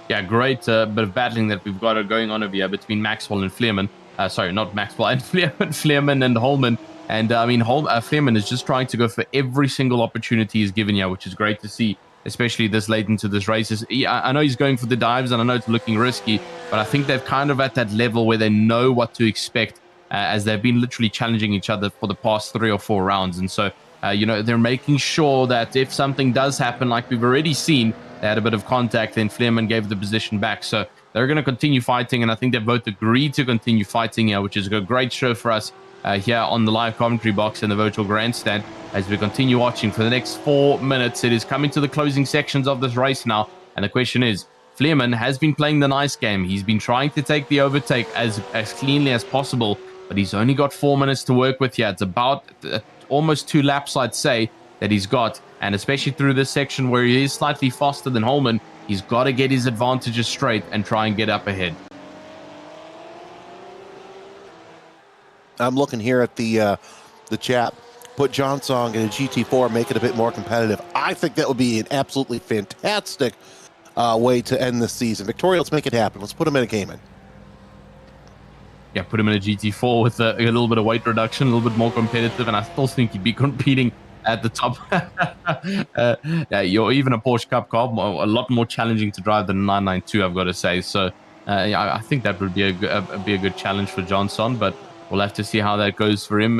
Yeah, great bit of battling that we've got going on over here between Maxwell and Fleerman. Sorry, not Maxwell and Fleerman and Holman. And I mean, Fleerman is just trying to go for every single opportunity he's given here, which is great to see, especially this late into this race. I know he's going for the dives, and I know it's looking risky, but I think they're kind of at that level where they know what to expect, as they've been literally challenging each other for the past 3 or 4 rounds. And so, they're making sure that if something does happen, like we've already seen, they had a bit of contact, then Fleerman gave the position back. So they're going to continue fighting, and I think they've both agreed to continue fighting here, which is a great show for us here on the live commentary box in the virtual grandstand as we continue watching for the next 4 minutes. It is coming to the closing sections of this race now, and the question is, Fleerman has been playing the nice game. He's been trying to take the overtake as cleanly as possible, but he's only got 4 minutes to work with here. It's about almost 2 laps, I'd say, that he's got, and especially through this section where he is slightly faster than Holman, he's got to get his advantages straight and try and get up ahead. I'm looking here at the chat. Put John Song in a GT4, make it a bit more competitive. I think that would be an absolutely fantastic way to end the season. Victoria, let's make it happen. Let's put him in a Cayman. Yeah, put him in a GT4 with a little bit of weight reduction, a little bit more competitive, and I still think he'd be competing at the top. Yeah, you're even a Porsche Cup car, a lot more challenging to drive than a 992, I've got to say. So yeah, I think that would be a good challenge for Johnson, but we'll have to see how that goes for him.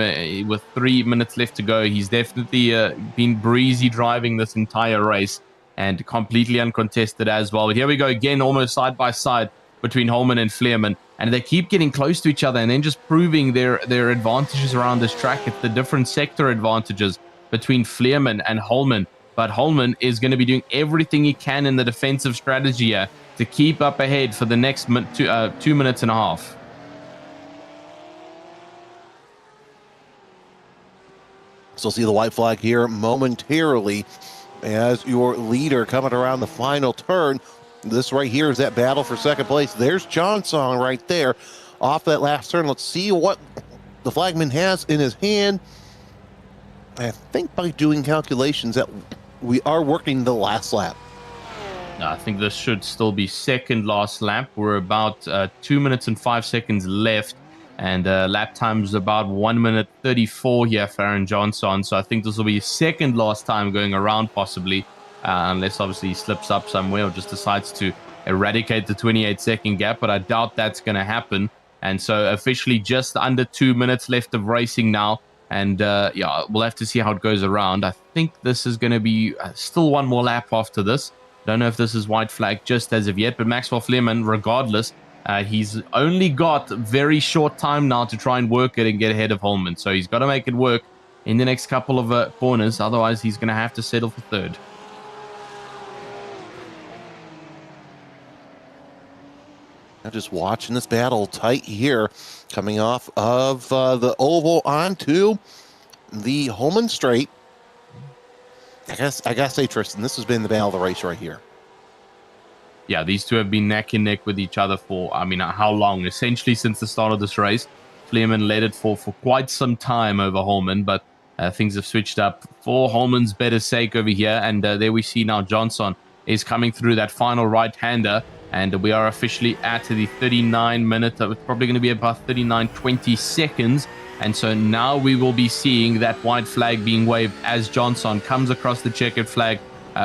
With 3 minutes left to go, he's definitely been breezy driving this entire race and completely uncontested as well. But here we go again, almost side by side between Holman and Fleerman, and they keep getting close to each other and then just proving their advantages around this track. It's the different sector advantages between Fleerman and Holman, but Holman is going to be doing everything he can in the defensive strategy here to keep up ahead for the next 2 minutes and a half. So see the white flag here momentarily as your leader coming around the final turn. This right here is that battle for second place. There's Johnson right there off that last turn. Let's see what the flagman has in his hand. I think by doing calculations that we are working the last lap. I think this should still be second last lap. We're about 2 minutes and 5 seconds left, and lap time is about 1 minute 34 here for Aaron Johnson. So I think this will be second last time going around, possibly, unless obviously he slips up somewhere or just decides to eradicate the 28-second gap. But I doubt that's going to happen. And so officially just under 2 minutes left of racing now. And yeah, we'll have to see how it goes around. I think this is going to be still one more lap after this. Don't know if this is white flag just as of yet, but Maxwell Fleerman, regardless, he's only got very short time now to try and work it and get ahead of Holman. So he's got to make it work in the next couple of corners. Otherwise, he's going to have to settle for third. I'm just watching this battle tight here, coming off of the oval onto the Holman straight. I gotta say, Tristan, this has been the battle of the race right here. Yeah, these two have been neck and neck with each other for, I mean, how long? Essentially since the start of this race. Fleerman led it for quite some time over Holman, but things have switched up for Holman's better sake over here. And there we see now Johnson is coming through that final right-hander. And we are officially at the 39 minute. It's probably going to be about 39:20 seconds. And so now we will be seeing that white flag being waved as Johnson comes across the checkered flag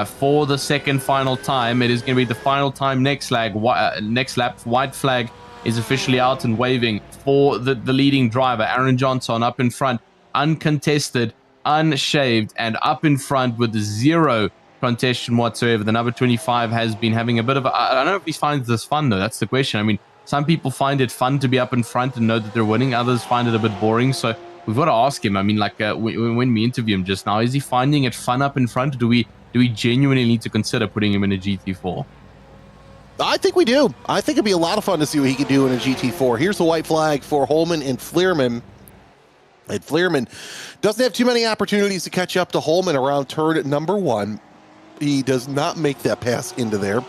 for the second final time. It is going to be the final time next lap. White flag is officially out and waving for the leading driver, Aaron Johnson, up in front, uncontested, unshaved, and up in front with zero contention whatsoever. The number 25 has been having a bit of I don't know if he finds this fun, though. That's the question. I mean, some people find it fun to be up in front and know that they're winning. Others find it a bit boring. So we've got to ask him. I mean, like when we interview him just now, is he finding it fun up in front? Do we genuinely need to consider putting him in a GT4? I think we do. I think it'd be a lot of fun to see what he can do in a GT4. Here's the white flag for Holman and Fleerman. And Fleerman doesn't have too many opportunities to catch up to Holman around turn number 1. He does not make that pass into there.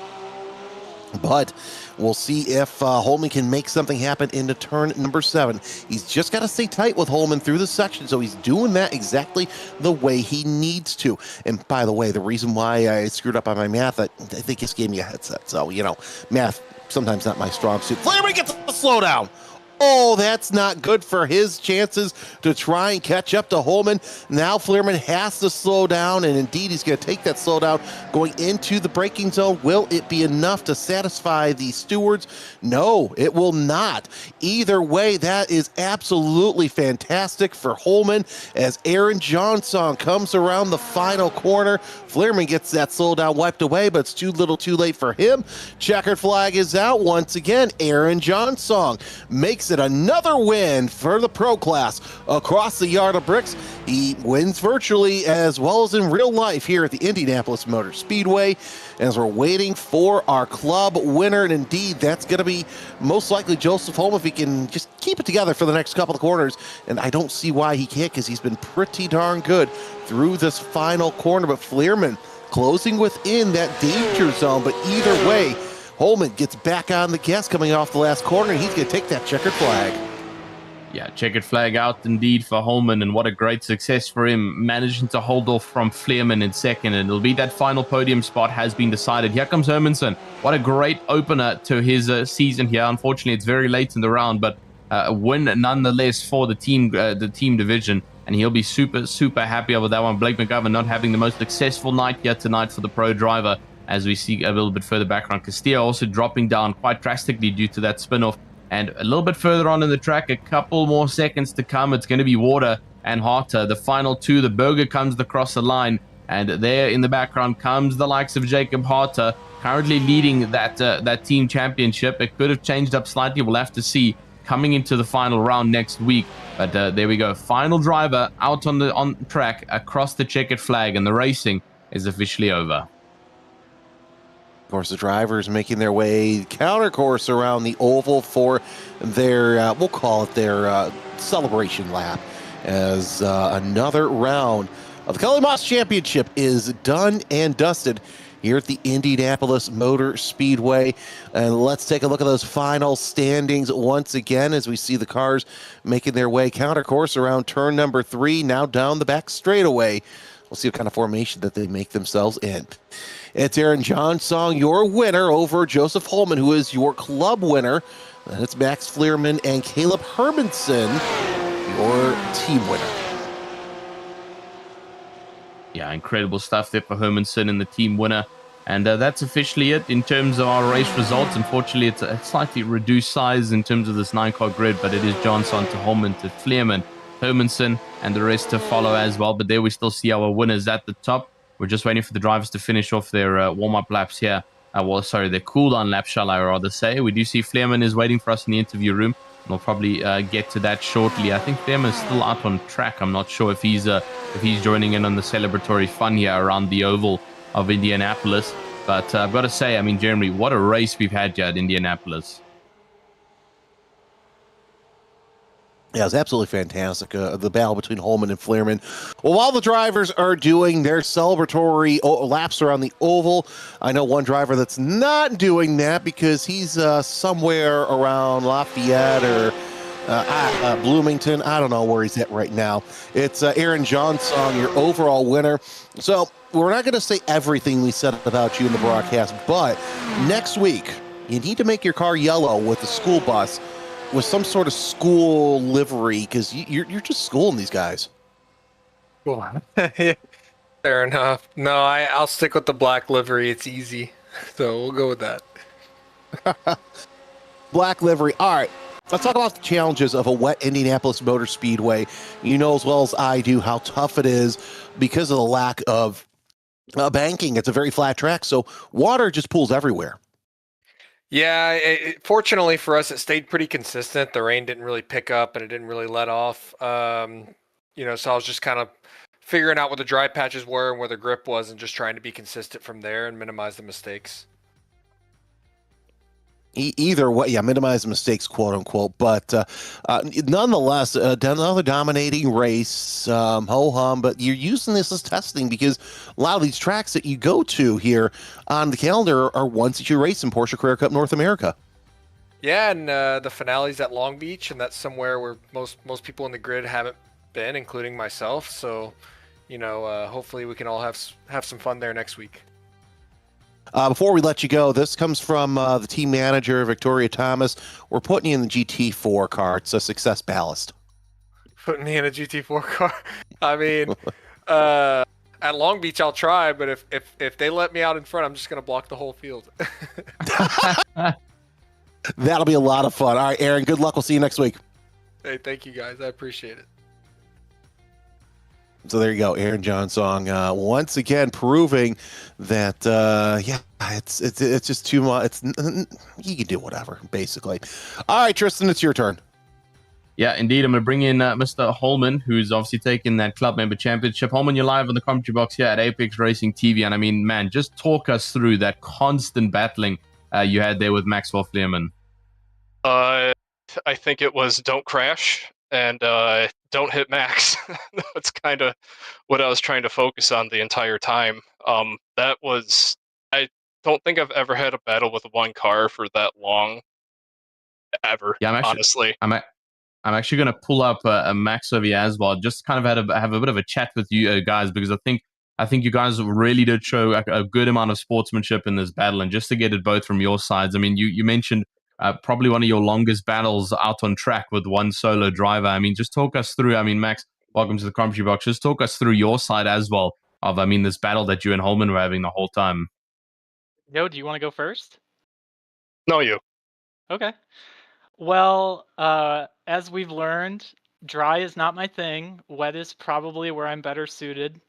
But we'll see if Holman can make something happen into turn number 7. He's just got to stay tight with Holman through the section, so he's doing that exactly the way he needs to. And by the way, the reason why I screwed up on my math, I think he just gave me a headset. So, you know, math, sometimes not my strong suit. Fleerman gets a slowdown. Oh, that's not good for his chances to try and catch up to Holman. Now Fleerman has to slow down, and indeed he's going to take that slowdown going into the braking zone. Will it be enough to satisfy the stewards? No, it will not. Either way, that is absolutely fantastic for Holman as Aaron Johnson comes around the final corner. Fleerman gets that slowdown wiped away, but it's too little too late for him. Checkered flag is out once again. Aaron Johnson makes it another win for the pro class across the yard of bricks. He wins virtually as well as in real life here at the Indianapolis Motor Speedway as we're waiting for our club winner. And indeed, that's going to be most likely Joseph Holm if he can just keep it together for the next couple of corners. And I don't see why he can't, because he's been pretty darn good through this final corner. But Fleerman closing within that danger zone. But either way, Holman gets back on the gas coming off the last corner, and he's going to take that checkered flag. Yeah, checkered flag out indeed for Holman, and what a great success for him, managing to hold off from Fleerman in second, and it'll be that final podium spot has been decided. Here comes Hermanson. What a great opener to his season here. Unfortunately, it's very late in the round, but a win nonetheless for the team division, and he'll be super happy over that one. Blake McGovern not having the most successful night yet tonight for the pro driver, as we see a little bit further back on. Castillo also dropping down quite drastically due to that spin-off. And a little bit further on in the track, a couple more seconds to come. It's going to be Water and Harter. The final two, the Burger comes across the line. And there in the background comes the likes of Jacob Harter, currently leading that team championship. It could have changed up slightly. We'll have to see coming into the final round next week. But there we go. Final driver out on track across the checkered flag. And the racing is officially over. Of course, the drivers making their way counter course around the oval for their, we'll call it their celebration lap, as another round of the Kellymoss Championship is done and dusted here at the Indianapolis Motor Speedway. And let's take a look at those final standings once again as we see the cars making their way counter course around turn number 3, now down the back straightaway. We'll see what kind of formation that they make themselves in. It's Aaron Johnsong, your winner, over Joseph Holman, who is your club winner. And it's Max Fleerman and Caleb Hermanson, your team winner. Yeah, incredible stuff there for Hermanson and the team winner. And that's officially it in terms of our race results. Unfortunately, it's a slightly reduced size in terms of this 9-car grid, but it is Johnson to Holman to Fleerman, Hermanson, and the rest to follow as well. But there we still see our winners at the top. We're just waiting for the drivers to finish off their warm-up laps here. Their cool-down laps, shall I rather say. We do see Fleerman is waiting for us in the interview room. We'll probably get to that shortly. I think Fleerman is still out on track. I'm not sure if he's joining in on the celebratory fun here around the oval of Indianapolis. But I've got to say, I mean, Jeremy, what a race we've had here at Indianapolis. Yeah, it was absolutely fantastic, the battle between Holman and Fleerman. Well, while the drivers are doing their celebratory laps around the oval, I know one driver that's not doing that because he's somewhere around Lafayette or Bloomington. I don't know where he's at right now. It's Aaron Johnsong, your overall winner. So we're not going to say everything we said about you in the broadcast, but next week, you need to make your car yellow with the school bus with some sort of school livery, because you're just schooling these guys. Cool. Fair enough. No, I'll stick with the black livery. It's easy. So we'll go with that. Black livery. All right. Let's talk about the challenges of a wet Indianapolis Motor Speedway. You know as well as I do how tough it is because of the lack of banking. It's a very flat track, so water just pools everywhere. Yeah, fortunately for us, it stayed pretty consistent. The rain didn't really pick up and it didn't really let off. So I was just kind of figuring out what the dry patches were and where the grip was and just trying to be consistent from there and minimize the mistakes. Either way, yeah, minimize mistakes, quote unquote. But nonetheless, another dominating race, ho-hum. But you're using this as testing because a lot of these tracks that you go to here on the calendar are ones that you race in Porsche Carrera Cup North America. Yeah, and the finale's at Long Beach, and that's somewhere where most people in the grid haven't been, including myself. So, hopefully we can all have some fun there next week. Before we let you go, this comes from the team manager, Victoria Thomas. We're putting you in the GT4 car. It's a success ballast. Putting me in a GT4 car? I mean, at Long Beach, I'll try, but if they let me out in front, I'm just going to block the whole field. That'll be a lot of fun. All right, Aaron, good luck. We'll see you next week. Hey, thank you, guys. I appreciate it. So there you go, Aaron Johnsong, once again proving that it's just too much. You can do whatever, basically. All right, Tristan, it's your turn. Yeah, indeed. I'm going to bring in Mr. Holman, who's obviously taken that club member championship. Holman, you're live on the commentary box here at Apex Racing TV, and I mean, man, just talk us through that constant battling you had there with Maxwell Fleerman. I think it was don't crash and don't hit Max. That's kind of what I was trying to focus on the entire time. I don't think I've ever had a battle with one car for that long, ever. Yeah, honestly. I'm actually going to pull up a Max over here as well. Just kind of have a bit of a chat with you guys, because I think you guys really did show a good amount of sportsmanship in this battle, and just to get it both from your sides. I mean, you mentioned probably one of your longest battles out on track with one solo driver. I mean, just talk us through. I mean, Max, welcome to the commentary box. Just talk us through your side as well of, I mean, this battle that you and Holman were having the whole time. Yo, do you want to go first? No, you. Okay. Well, as we've learned, dry is not my thing. Wet is probably where I'm better suited.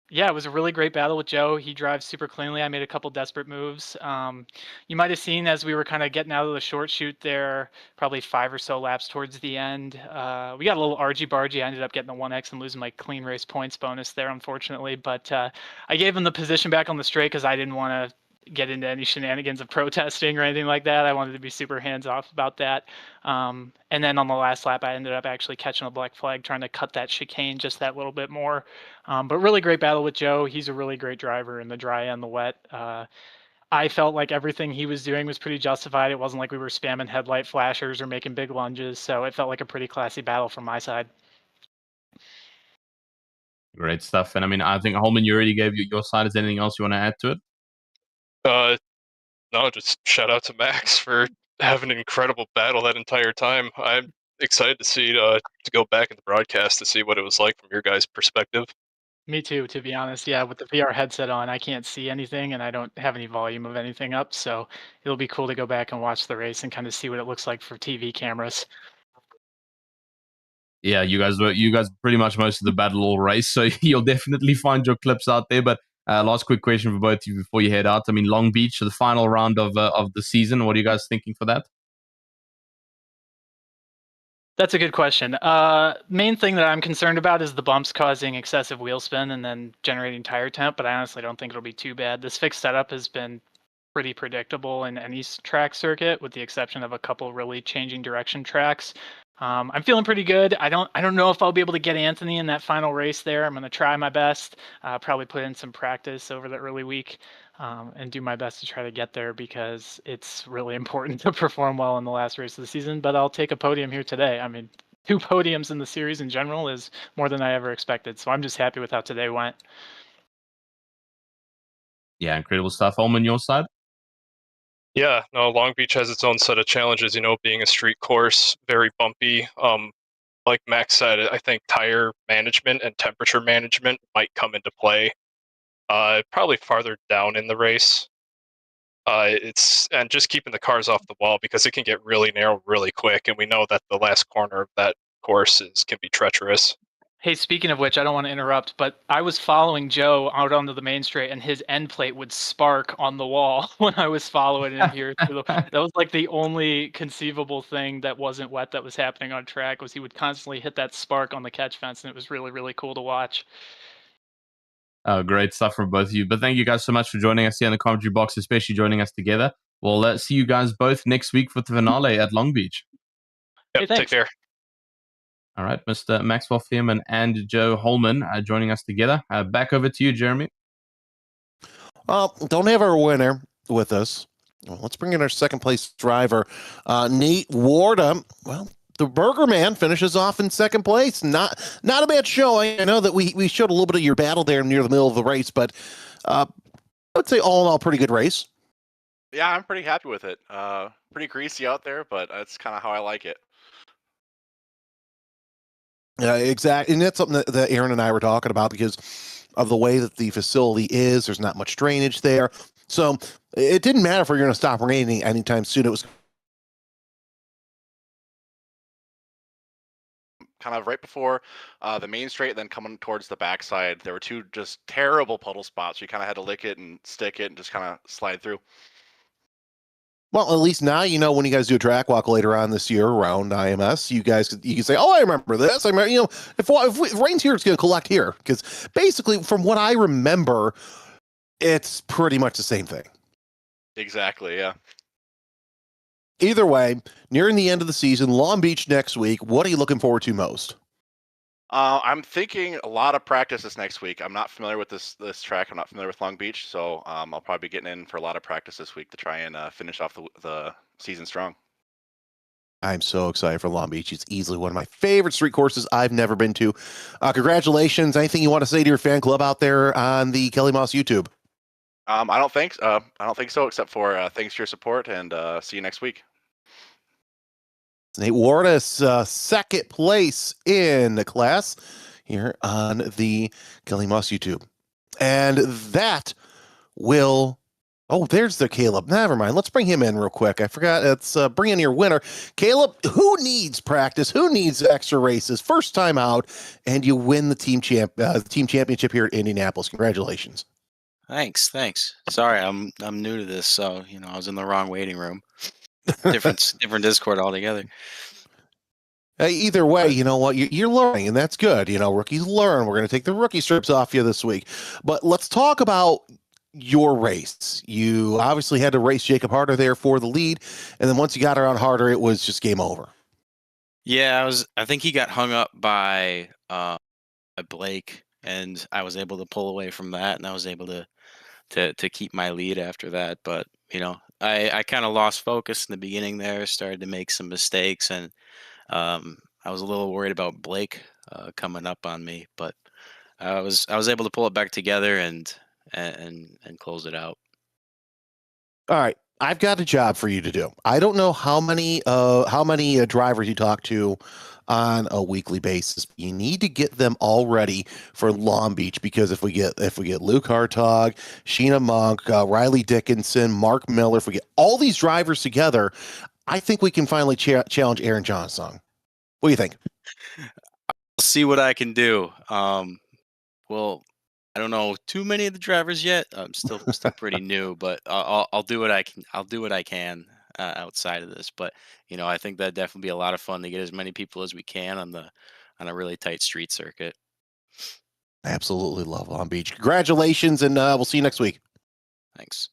Yeah, it was a really great battle with Joe. He drives super cleanly. I made a couple desperate moves. You might have seen as we were kind of getting out of the short shoot there, probably 5 or so laps towards the end. We got a little argy-bargy. I ended up getting the 1x and losing my clean race points bonus there, unfortunately. But I gave him the position back on the straight because I didn't want to get into any shenanigans of protesting or anything like that. I wanted to be super hands off about that. And then on the last lap, I ended up actually catching a black flag, trying to cut that chicane just that little bit more. But really great battle with Joe. He's a really great driver in the dry and the wet. I felt like everything he was doing was pretty justified. It wasn't like we were spamming headlight flashers or making big lunges. So it felt like a pretty classy battle from my side. Great stuff. And I mean, I think Holman, you already gave your side. Is there anything else you want to add to it? No, just shout out to Max for having an incredible battle that entire time. I'm excited to see to go back in the broadcast to see what it was like from your guys' perspective. Me too, to be honest. Yeah, with the VR headset on, I can't see anything and I don't have any volume of anything up. So it'll be cool to go back and watch the race and kind of see what it looks like for TV cameras. Yeah, you guys pretty much most of the battle all race, so you'll definitely find your clips out there. But last quick question for both of you before you head out. I mean, Long Beach, the final round of the season. What are you guys thinking for that? That's a good question. Main thing that I'm concerned about is the bumps causing excessive wheel spin and then generating tire temp, but I honestly don't think it'll be too bad. This fixed setup has been pretty predictable in any track circuit, with the exception of a couple really changing direction tracks. I'm feeling pretty good. I don't know if I'll be able to get Anthony in that final race there. I'm going to try my best. Probably put in some practice over the early week and do my best to try to get there, because it's really important to perform well in the last race of the season. But I'll take a podium here today. I mean, 2 podiums in the series in general is more than I ever expected. So I'm just happy with how today went. Yeah, incredible stuff. Holman, your side? Yeah, no, Long Beach has its own set of challenges, being a street course, very bumpy. Like Max said, I think tire management and temperature management might come into play probably farther down in the race. And just keeping the cars off the wall, because it can get really narrow really quick, and we know that the last corner of that course can be treacherous. Hey, speaking of which, I don't want to interrupt, but I was following Joe out onto the main straight, and his end plate would spark on the wall when I was following him here. That was like the only conceivable thing that wasn't wet that was happening on track, was he would constantly hit that spark on the catch fence, and it was really, really cool to watch. Great stuff from both of you. But thank you guys so much for joining us here in the commentary box, especially joining us together. We'll see you guys both next week for the finale at Long Beach. Yep, Hey, take care. All right, Mr. Maxwell Fearman and Joe Holman joining us together. Back over to you, Jeremy. Don't have our winner with us. Well, let's bring in our second place driver, Nate Warda. Well, the Burger Man finishes off in second place. Not a bad showing. I know that we showed a little bit of your battle there near the middle of the race, but I would say all in all, pretty good race. Yeah, I'm pretty happy with it. Pretty greasy out there, but that's kind of how I like it. Yeah, exactly. And that's something that Aaron and I were talking about, because of the way that the facility is. There's not much drainage there. So it didn't matter if we were going to stop raining anytime soon. It was kind of right before the main straight, then coming towards the backside. There were 2 just terrible puddle spots. You kind of had to lick it and stick it and just kind of slide through. Well, at least now you know when you guys do a track walk later on this year around IMS, you can say, "Oh, I remember this." I remember, if it rains here, it's going to collect here, because basically, from what I remember, it's pretty much the same thing. Exactly. Yeah. Either way, nearing the end of the season, Long Beach next week. What are you looking forward to most? I'm thinking a lot of practice this next week. I'm not familiar with this track. I'm not familiar with Long Beach, so I'll probably be getting in for a lot of practice this week to try and finish off the season strong. I'm so excited for Long Beach. It's easily one of my favorite street courses I've never been to. Congratulations. Anything you want to say to your fan club out there on the Kellymoss YouTube? I don't think so, except for thanks for your support, and see you next week. Nate Wardus, second place in the class here on the Kellymoss YouTube. And that will... Oh, there's the Caleb. Never mind. Let's bring him in real quick. I forgot. Let's bring in your winner. Caleb, who needs practice? Who needs extra races? First time out, and you win the team championship here at Indianapolis. Congratulations. Thanks. Sorry, I'm new to this, so I was in the wrong waiting room. Different Discord altogether. Either way, you know what? You're learning, and that's good. Rookies learn. We're going to take the rookie strips off you this week. But let's talk about your race. You obviously had to race Jacob Harder there for the lead, and then once you got around Harder, it was just game over. Yeah, I think he got hung up by Blake, and I was able to pull away from that, and I was able to keep my lead after that. But I kind of lost focus in the beginning there, started to make some mistakes, and I was a little worried about Blake coming up on me, but I was able to pull it back together and close it out. All right, I've got a job for you to do. I don't know how many drivers you talk to on a weekly basis. You need to get them all ready for Long Beach, because if we get Luke Hartog, Sheena Monk, Riley Dickinson, Mark Miller, if we get all these drivers together, I think we can finally challenge Aaron Johnson. What do you think? I'll see what I can do. Well, I don't know too many of the drivers yet. I'm still pretty new, but I'll do what I can. I'll do what I can outside of this. But I think that'd definitely be a lot of fun to get as many people as we can on a really tight street circuit. Absolutely love Long Beach. Congratulations, and we'll see you next week. Thanks.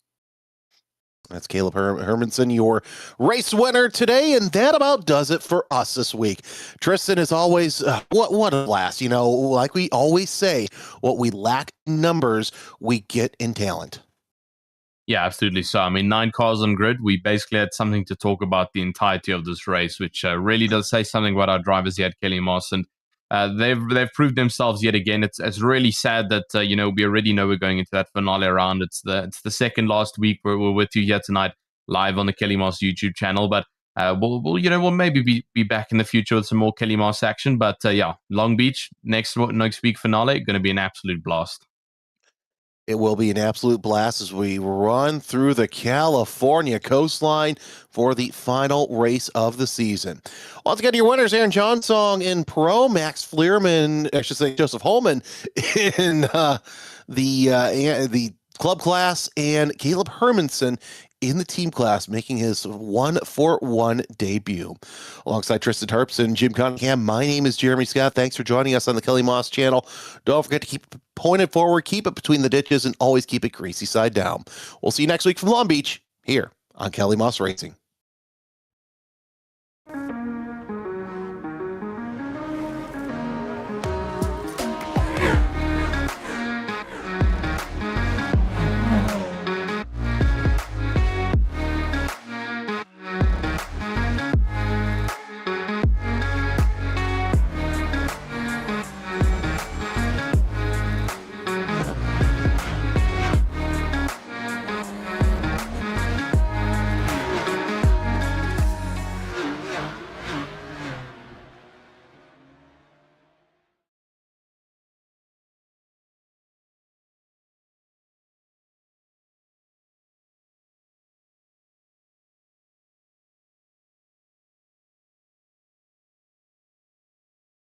That's Caleb Hermanson, your race winner today, and that about does it for us this week. Tristan, as always, what a blast. Like we always say, what we lack in numbers, we get in talent. Yeah, absolutely. So, 9 cars on grid. We basically had something to talk about the entirety of this race, which really does say something about our drivers here at Kellymoss, and they've proved themselves yet again. It's really sad that we already know we're going into that finale round. It's the second last week we're with you here tonight live on the Kellymoss YouTube channel, but we'll maybe be back in the future with some more Kellymoss action. But yeah, Long Beach next week finale, going to be an absolute blast. It will be an absolute blast as we run through the California coastline for the final race of the season. Once again, your winners, Aaron Johnson in Pro, Max Flierman, I should say Joseph Holman in the club class, and Caleb Hermanson in the team class, making his 1-for-1 debut. Alongside Tristan Terps and Jim Cunningham, my name is Jeremy Scott. Thanks for joining us on the Kellymoss channel. Don't forget to keep it pointed forward, keep it between the ditches, and always keep it greasy side down. We'll see you next week from Long Beach, here on Kellymoss Racing.